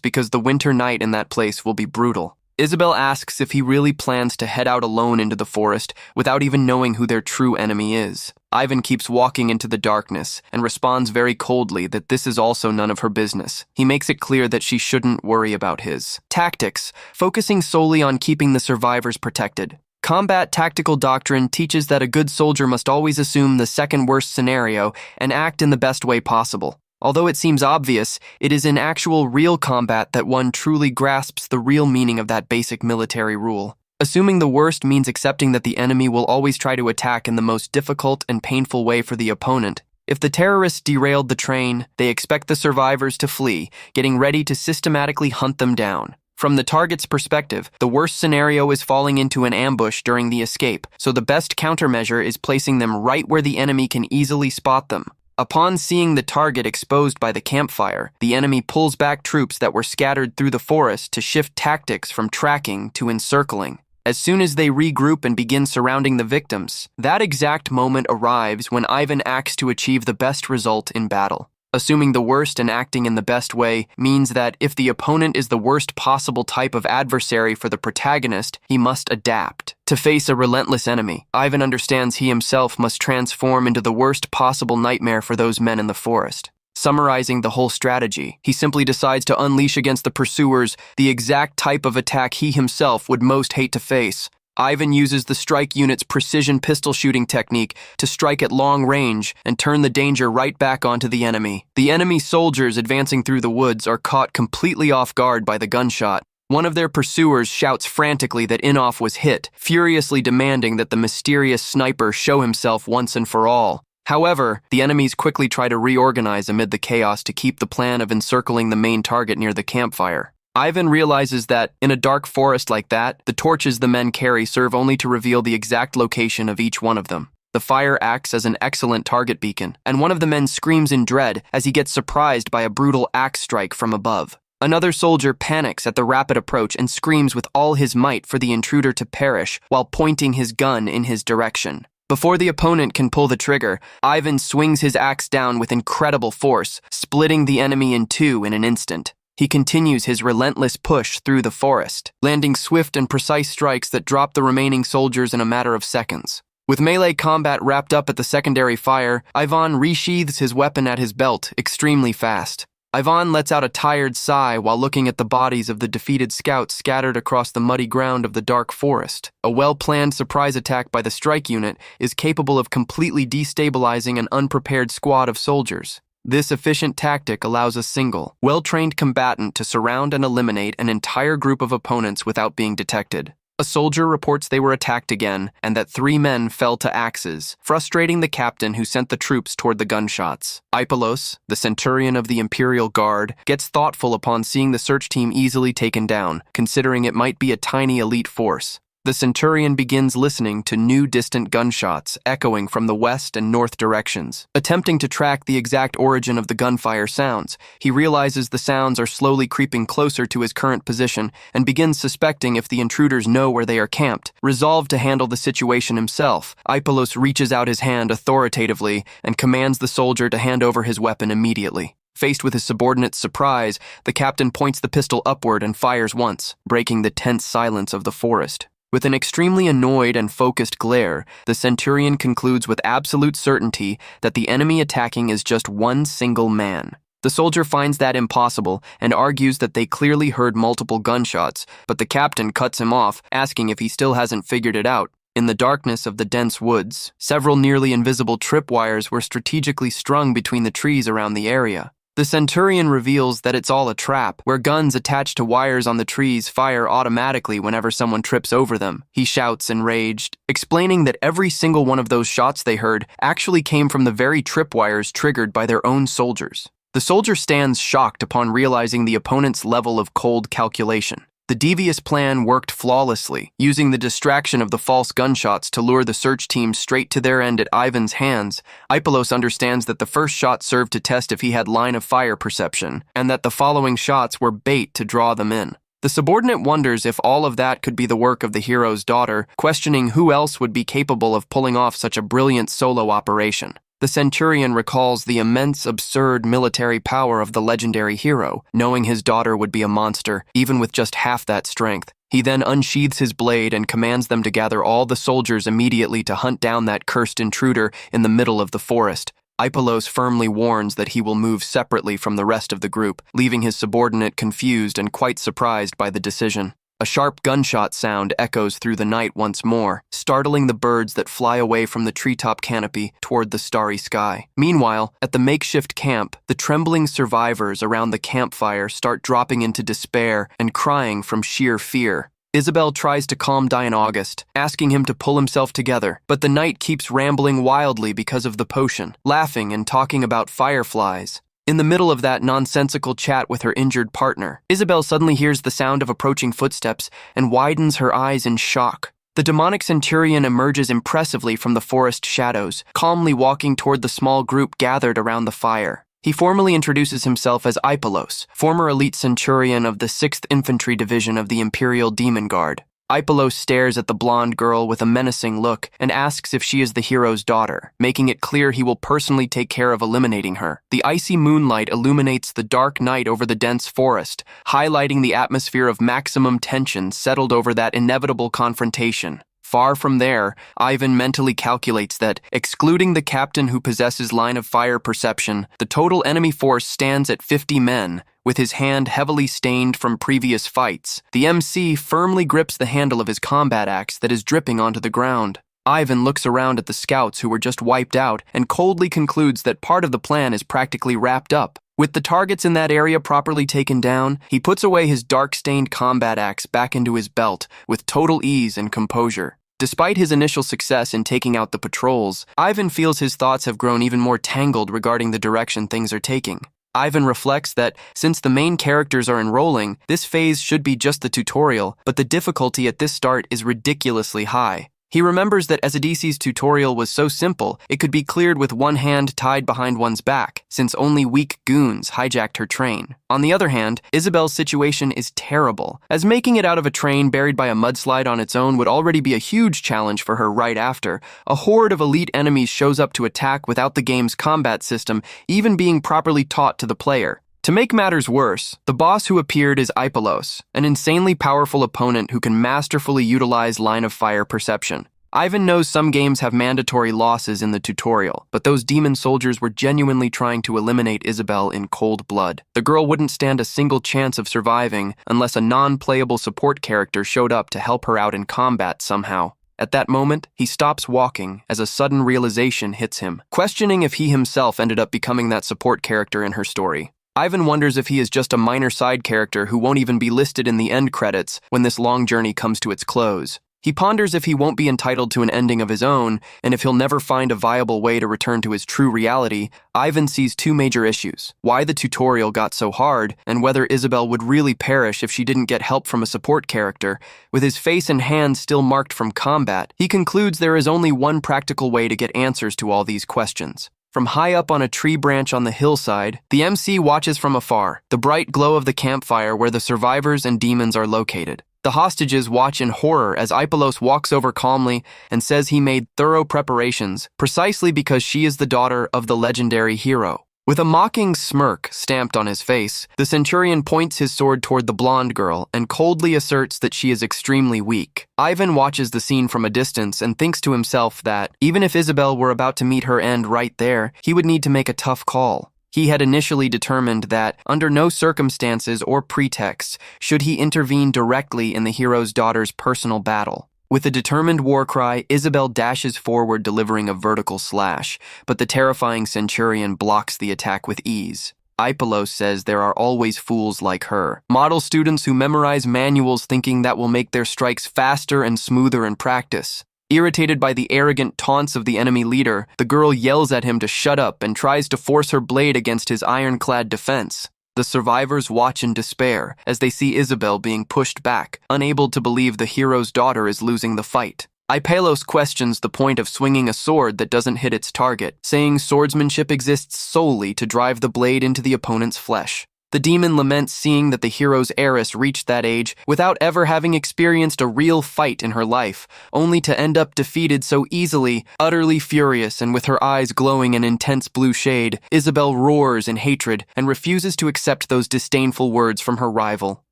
because the winter night in that place will be brutal. Isabel asks if he really plans to head out alone into the forest without even knowing who their true enemy is. Ivan keeps walking into the darkness and responds very coldly that this is also none of her business. He makes it clear that she shouldn't worry about his tactics, focusing solely on keeping the survivors protected. Combat tactical doctrine teaches that a good soldier must always assume the second worst scenario and act in the best way possible. Although it seems obvious, it is in actual real combat that one truly grasps the real meaning of that basic military rule. Assuming the worst means accepting that the enemy will always try to attack in the most difficult and painful way for the opponent. If the terrorists derailed the train, they expect the survivors to flee, getting ready to systematically hunt them down. From the target's perspective, the worst scenario is falling into an ambush during the escape, so the best countermeasure is placing them right where the enemy can easily spot them. Upon seeing the target exposed by the campfire, the enemy pulls back troops that were scattered through the forest to shift tactics from tracking to encircling. As soon as they regroup and begin surrounding the victims, that exact moment arrives when Ivan acts to achieve the best result in battle. Assuming the worst and acting in the best way means that if the opponent is the worst possible type of adversary for the protagonist, he must adapt. To face a relentless enemy, Ivan understands he himself must transform into the worst possible nightmare for those men in the forest. Summarizing the whole strategy, he simply decides to unleash against the pursuers the exact type of attack he himself would most hate to face. Ivan uses the strike unit's precision pistol shooting technique to strike at long range and turn the danger right back onto the enemy. The enemy soldiers advancing through the woods are caught completely off guard by the gunshot. One of their pursuers shouts frantically that Inoff was hit, furiously demanding that the mysterious sniper show himself once and for all. However, the enemies quickly try to reorganize amid the chaos to keep the plan of encircling the main target near the campfire. Ivan realizes that, in a dark forest like that, the torches the men carry serve only to reveal the exact location of each one of them. The fire acts as an excellent target beacon, and one of the men screams in dread as he gets surprised by a brutal axe strike from above. Another soldier panics at the rapid approach and screams with all his might for the intruder to perish while pointing his gun in his direction. Before the opponent can pull the trigger, Ivan swings his axe down with incredible force, splitting the enemy in two in an instant. He continues his relentless push through the forest, landing swift and precise strikes that drop the remaining soldiers in a matter of seconds. With melee combat wrapped up at the secondary fire, Ivan resheathes his weapon at his belt extremely fast. Ivan lets out a tired sigh while looking at the bodies of the defeated scouts scattered across the muddy ground of the dark forest. A well-planned surprise attack by the strike unit is capable of completely destabilizing an unprepared squad of soldiers. This efficient tactic allows a single, well-trained combatant to surround and eliminate an entire group of opponents without being detected. A soldier reports they were attacked again and that 3 men fell to axes, frustrating the captain who sent the troops toward the gunshots. Ipolos, the centurion of the Imperial Guard, gets thoughtful upon seeing the search team easily taken down, considering it might be a tiny elite force. The The Centurion begins listening to new distant gunshots echoing from the west and north directions. Attempting to track the exact origin of the gunfire sounds, he realizes the sounds are slowly creeping closer to his current position and begins suspecting if the intruders know where they are camped. Resolved to handle the situation himself, Ipolos reaches out his hand authoritatively and commands the soldier to hand over his weapon immediately. Faced with his subordinate's surprise, the captain points the pistol upward and fires once, breaking the tense silence of the forest. With an extremely annoyed and focused glare, the Centurion concludes with absolute certainty that the enemy attacking is just one single man. The soldier finds that impossible and argues that they clearly heard multiple gunshots, but the captain cuts him off, asking if he still hasn't figured it out. In the darkness of the dense woods, several nearly invisible tripwires were strategically strung between the trees around the area. The Centurion reveals that it's all a trap, where guns attached to wires on the trees fire automatically whenever someone trips over them. He shouts enraged, explaining that every single one of those shots they heard actually came from the very tripwires triggered by their own soldiers. The soldier stands shocked upon realizing the opponent's level of cold calculation. The devious plan worked flawlessly, using the distraction of the false gunshots to lure the search team straight to their end at Ivan's hands. Ipolos understands that the first shot served to test if he had line of fire perception, and that the following shots were bait to draw them in. The subordinate wonders if all of that could be the work of the hero's daughter, questioning who else would be capable of pulling off such a brilliant solo operation. The Centurion recalls the immense, absurd military power of the legendary hero, knowing his daughter would be a monster, even with just half that strength. He then unsheathes his blade and commands them to gather all the soldiers immediately to hunt down that cursed intruder in the middle of the forest. Ipolos firmly warns that he will move separately from the rest of the group, leaving his subordinate confused and quite surprised by the decision. A sharp gunshot sound echoes through the night once more, startling the birds that fly away from the treetop canopy toward the starry sky. Meanwhile, at the makeshift camp, the trembling survivors around the campfire start dropping into despair and crying from sheer fear. Isabel tries to calm Dian August, asking him to pull himself together, but the knight keeps rambling wildly because of the potion, laughing and talking about fireflies. In the middle of that nonsensical chat with her injured partner, Isabel suddenly hears the sound of approaching footsteps and widens her eyes in shock. The demonic Centurion emerges impressively from the forest shadows, calmly walking toward the small group gathered around the fire. He formally introduces himself as Ipolos, former elite Centurion of the 6th Infantry Division of the Imperial Demon Guard. Ipolos stares at the blonde girl with a menacing look and asks if she is the hero's daughter, making it clear he will personally take care of eliminating her. The icy moonlight illuminates the dark night over the dense forest, highlighting the atmosphere of maximum tension settled over that inevitable confrontation. Far from there, Ivan mentally calculates that, excluding the captain who possesses line of fire perception, the total enemy force stands at 50 men, with his hand heavily stained from previous fights. The MC firmly grips the handle of his combat axe that is dripping onto the ground. Ivan looks around at the scouts who were just wiped out and coldly concludes that part of the plan is practically wrapped up. With the targets in that area properly taken down, he puts away his dark-stained combat axe back into his belt with total ease and composure. Despite his initial success in taking out the patrols, Ivan feels his thoughts have grown even more tangled regarding the direction things are taking. Ivan reflects that, since the main characters are enrolling, this phase should be just the tutorial, but the difficulty at this start is ridiculously high. He remembers that Asadisi's tutorial was so simple, it could be cleared with one hand tied behind one's back, since only weak goons hijacked her train. On the other hand, Isabel's situation is terrible, as making it out of a train buried by a mudslide on its own would already be a huge challenge for her right after. A horde of elite enemies shows up to attack without the game's combat system even being properly taught to the player. To make matters worse, the boss who appeared is Ipolos, an insanely powerful opponent who can masterfully utilize line of fire perception. Ivan knows some games have mandatory losses in the tutorial, but those demon soldiers were genuinely trying to eliminate Isabel in cold blood. The girl wouldn't stand a single chance of surviving unless a non-playable support character showed up to help her out in combat somehow. At that moment, he stops walking as a sudden realization hits him, questioning if he himself ended up becoming that support character in her story. Ivan wonders if he is just a minor side character who won't even be listed in the end credits when this long journey comes to its close. He ponders if he won't be entitled to an ending of his own, and if he'll never find a viable way to return to his true reality. Ivan sees two major issues: why the tutorial got so hard, and whether Isabel would really perish if she didn't get help from a support character. With his face and hands still marked from combat, he concludes there is only one practical way to get answers to all these questions. From high up on a tree branch on the hillside, the MC watches from afar, the bright glow of the campfire where the survivors and demons are located. The hostages watch in horror as Ipalos walks over calmly and says he made thorough preparations, precisely because she is the daughter of the legendary hero. With a mocking smirk stamped on his face, the centurion points his sword toward the blonde girl and coldly asserts that she is extremely weak. Ivan watches the scene from a distance and thinks to himself that, even if Isabel were about to meet her end right there, he would need to make a tough call. He had initially determined that, under no circumstances or pretexts, should he intervene directly in the hero's daughter's personal battle. With a determined war cry, Isabel dashes forward, delivering a vertical slash, but the terrifying centurion blocks the attack with ease. Ipalos says there are always fools like her, model students who memorize manuals thinking that will make their strikes faster and smoother in practice. Irritated by the arrogant taunts of the enemy leader, the girl yells at him to shut up and tries to force her blade against his ironclad defense. The survivors watch in despair as they see Isabel being pushed back, unable to believe the hero's daughter is losing the fight. Ipalos questions the point of swinging a sword that doesn't hit its target, saying swordsmanship exists solely to drive the blade into the opponent's flesh. The demon laments seeing that the hero's heiress reached that age without ever having experienced a real fight in her life, only to end up defeated so easily. Utterly furious and with her eyes glowing an intense blue shade, Isabel roars in hatred and refuses to accept those disdainful words from her rival.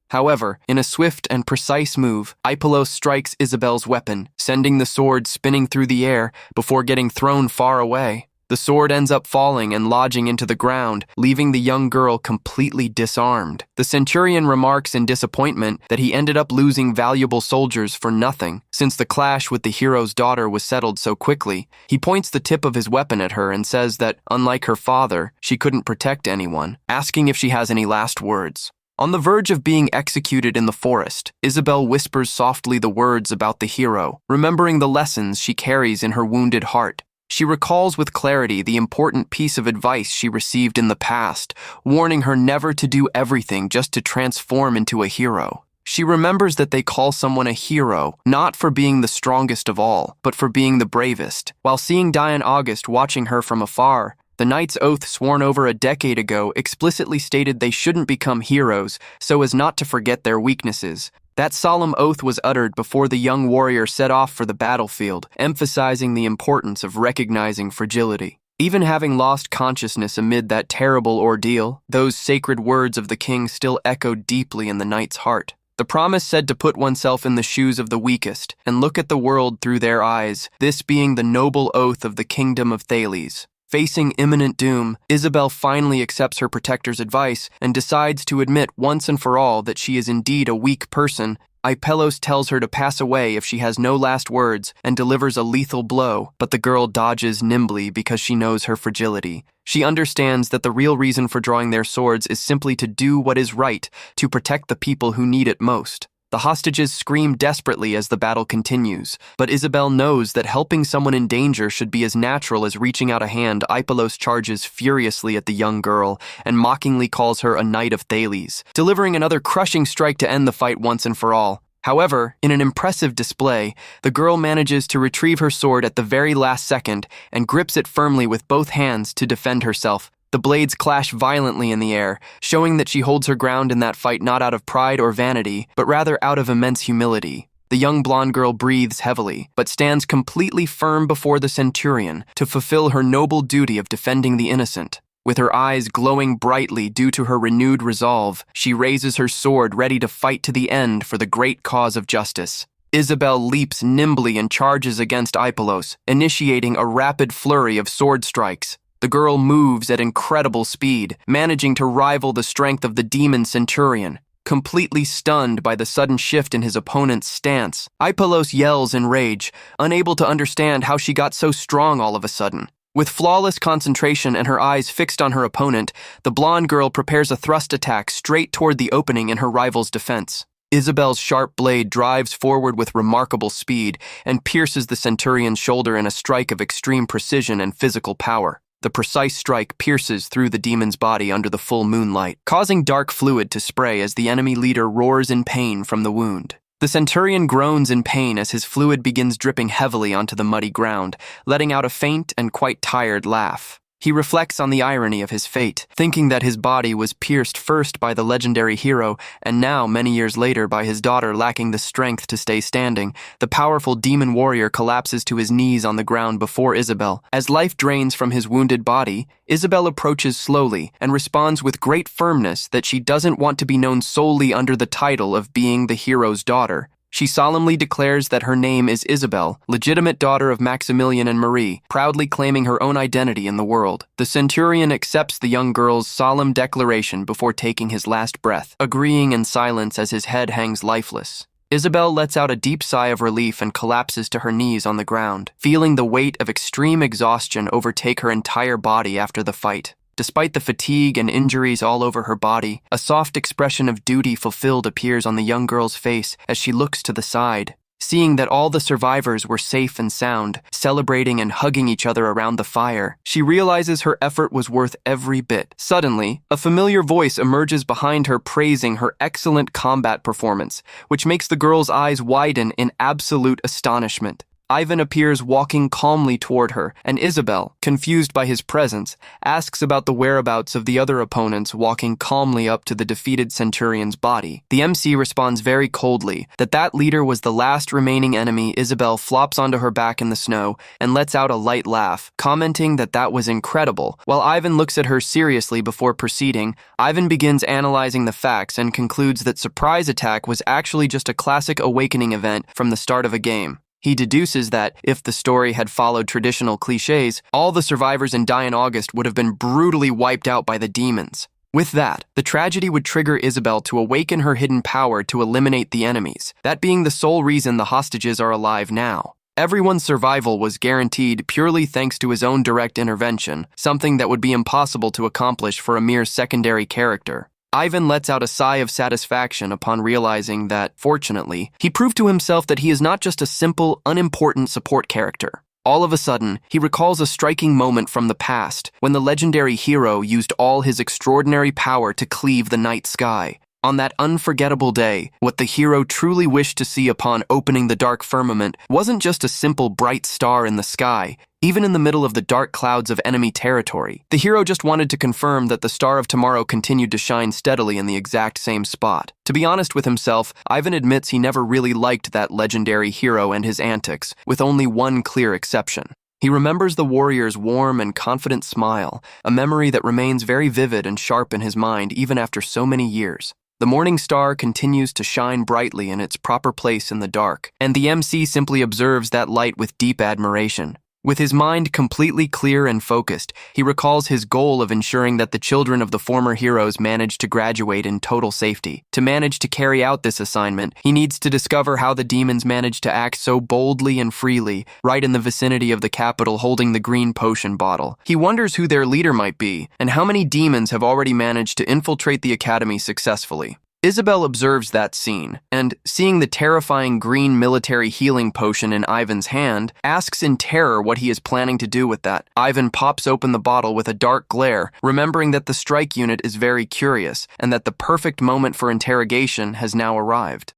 However, in a swift and precise move, Ipalos strikes Isabel's weapon, sending the sword spinning through the air before getting thrown far away. The sword ends up falling and lodging into the ground, leaving the young girl completely disarmed. The centurion remarks in disappointment that he ended up losing valuable soldiers for nothing. Since the clash with the hero's daughter was settled so quickly, he points the tip of his weapon at her and says that, unlike her father, she couldn't protect anyone, asking if she has any last words. On the verge of being executed in the forest, Isabel whispers softly the words about the hero, remembering the lessons she carries in her wounded heart. She recalls with clarity the important piece of advice she received in the past, warning her never to do everything just to transform into a hero. She remembers that they call someone a hero, not for being the strongest of all, but for being the bravest. While seeing Diane August watching her from afar, the knight's oath sworn over a decade ago explicitly stated they shouldn't become heroes so as not to forget their weaknesses. That solemn oath was uttered before the young warrior set off for the battlefield, emphasizing the importance of recognizing fragility. Even having lost consciousness amid that terrible ordeal, those sacred words of the king still echoed deeply in the knight's heart. The promise said to put oneself in the shoes of the weakest and look at the world through their eyes, this being the noble oath of the kingdom of Thales. Facing imminent doom, Isabel finally accepts her protector's advice and decides to admit once and for all that she is indeed a weak person. Ipalos tells her to pass away if she has no last words and delivers a lethal blow, but the girl dodges nimbly because she knows her fragility. She understands that the real reason for drawing their swords is simply to do what is right, to protect the people who need it most. The hostages scream desperately as the battle continues, but Isabel knows that helping someone in danger should be as natural as reaching out a hand. Ipalos charges furiously at the young girl and mockingly calls her a knight of Thales, delivering another crushing strike to end the fight once and for all. However, in an impressive display, the girl manages to retrieve her sword at the very last second and grips it firmly with both hands to defend herself. The blades clash violently in the air, showing that she holds her ground in that fight not out of pride or vanity, but rather out of immense humility. The young blonde girl breathes heavily, but stands completely firm before the centurion to fulfill her noble duty of defending the innocent. With her eyes glowing brightly due to her renewed resolve, she raises her sword ready to fight to the end for the great cause of justice. Isabel leaps nimbly and charges against Ipalos, initiating a rapid flurry of sword strikes. The girl moves at incredible speed, managing to rival the strength of the demon centurion. Completely stunned by the sudden shift in his opponent's stance, Ipalos yells in rage, unable to understand how she got so strong all of a sudden. With flawless concentration and her eyes fixed on her opponent, the blonde girl prepares a thrust attack straight toward the opening in her rival's defense. Isabel's sharp blade drives forward with remarkable speed and pierces the centurion's shoulder in a strike of extreme precision and physical power. The precise strike pierces through the demon's body under the full moonlight, causing dark fluid to spray as the enemy leader roars in pain from the wound. The centurion groans in pain as his fluid begins dripping heavily onto the muddy ground, letting out a faint and quite tired laugh. He reflects on the irony of his fate, thinking that his body was pierced first by the legendary hero and now, many years later, by his daughter lacking the strength to stay standing. The powerful demon warrior collapses to his knees on the ground before Isabel. As life drains from his wounded body, Isabel approaches slowly and responds with great firmness that she doesn't want to be known solely under the title of being the hero's daughter. She solemnly declares that her name is Isabel, legitimate daughter of Maximilian and Marie, proudly claiming her own identity in the world. The centurion accepts the young girl's solemn declaration before taking his last breath, agreeing in silence as his head hangs lifeless. Isabel lets out a deep sigh of relief and collapses to her knees on the ground, feeling the weight of extreme exhaustion overtake her entire body after the fight. Despite the fatigue and injuries all over her body, a soft expression of duty fulfilled appears on the young girl's face as she looks to the side. Seeing that all the survivors were safe and sound, celebrating and hugging each other around the fire, she realizes her effort was worth every bit. Suddenly, a familiar voice emerges behind her praising her excellent combat performance, which makes the girl's eyes widen in absolute astonishment. Ivan appears walking calmly toward her, and Isabel, confused by his presence, asks about the whereabouts of the other opponents walking calmly up to the defeated centurion's body. The MC responds very coldly that leader was the last remaining enemy. Isabel flops onto her back in the snow and lets out a light laugh, commenting that was incredible. While Ivan looks at her seriously before proceeding, Ivan begins analyzing the facts and concludes that surprise attack was actually just a classic awakening event from the start of a game. He deduces that, if the story had followed traditional cliches, all the survivors in Die in August would have been brutally wiped out by the demons. With that, the tragedy would trigger Isabel to awaken her hidden power to eliminate the enemies, that being the sole reason the hostages are alive now. Everyone's survival was guaranteed purely thanks to his own direct intervention, something that would be impossible to accomplish for a mere secondary character. Ivan lets out a sigh of satisfaction upon realizing that, fortunately, he proved to himself that he is not just a simple, unimportant support character. All of a sudden, he recalls a striking moment from the past when the legendary hero used all his extraordinary power to cleave the night sky. On that unforgettable day, what the hero truly wished to see upon opening the dark firmament wasn't just a simple bright star in the sky. Even in the middle of the dark clouds of enemy territory, the hero just wanted to confirm that the star of tomorrow continued to shine steadily in the exact same spot. To be honest with himself, Ivan admits he never really liked that legendary hero and his antics, with only one clear exception. He remembers the warrior's warm and confident smile, a memory that remains very vivid and sharp in his mind even after so many years. The morning star continues to shine brightly in its proper place in the dark, and the MC simply observes that light with deep admiration. With his mind completely clear and focused, he recalls his goal of ensuring that the children of the former heroes manage to graduate in total safety. To manage to carry out this assignment, he needs to discover how the demons managed to act so boldly and freely, right in the vicinity of the capital holding the green potion bottle. He wonders who their leader might be, and how many demons have already managed to infiltrate the academy successfully. Isabel observes that scene, and, seeing the terrifying green military healing potion in Ivan's hand, asks in terror what he is planning to do with that. Ivan pops open the bottle with a dark glare, remembering that the strike unit is very curious, and that the perfect moment for interrogation has now arrived.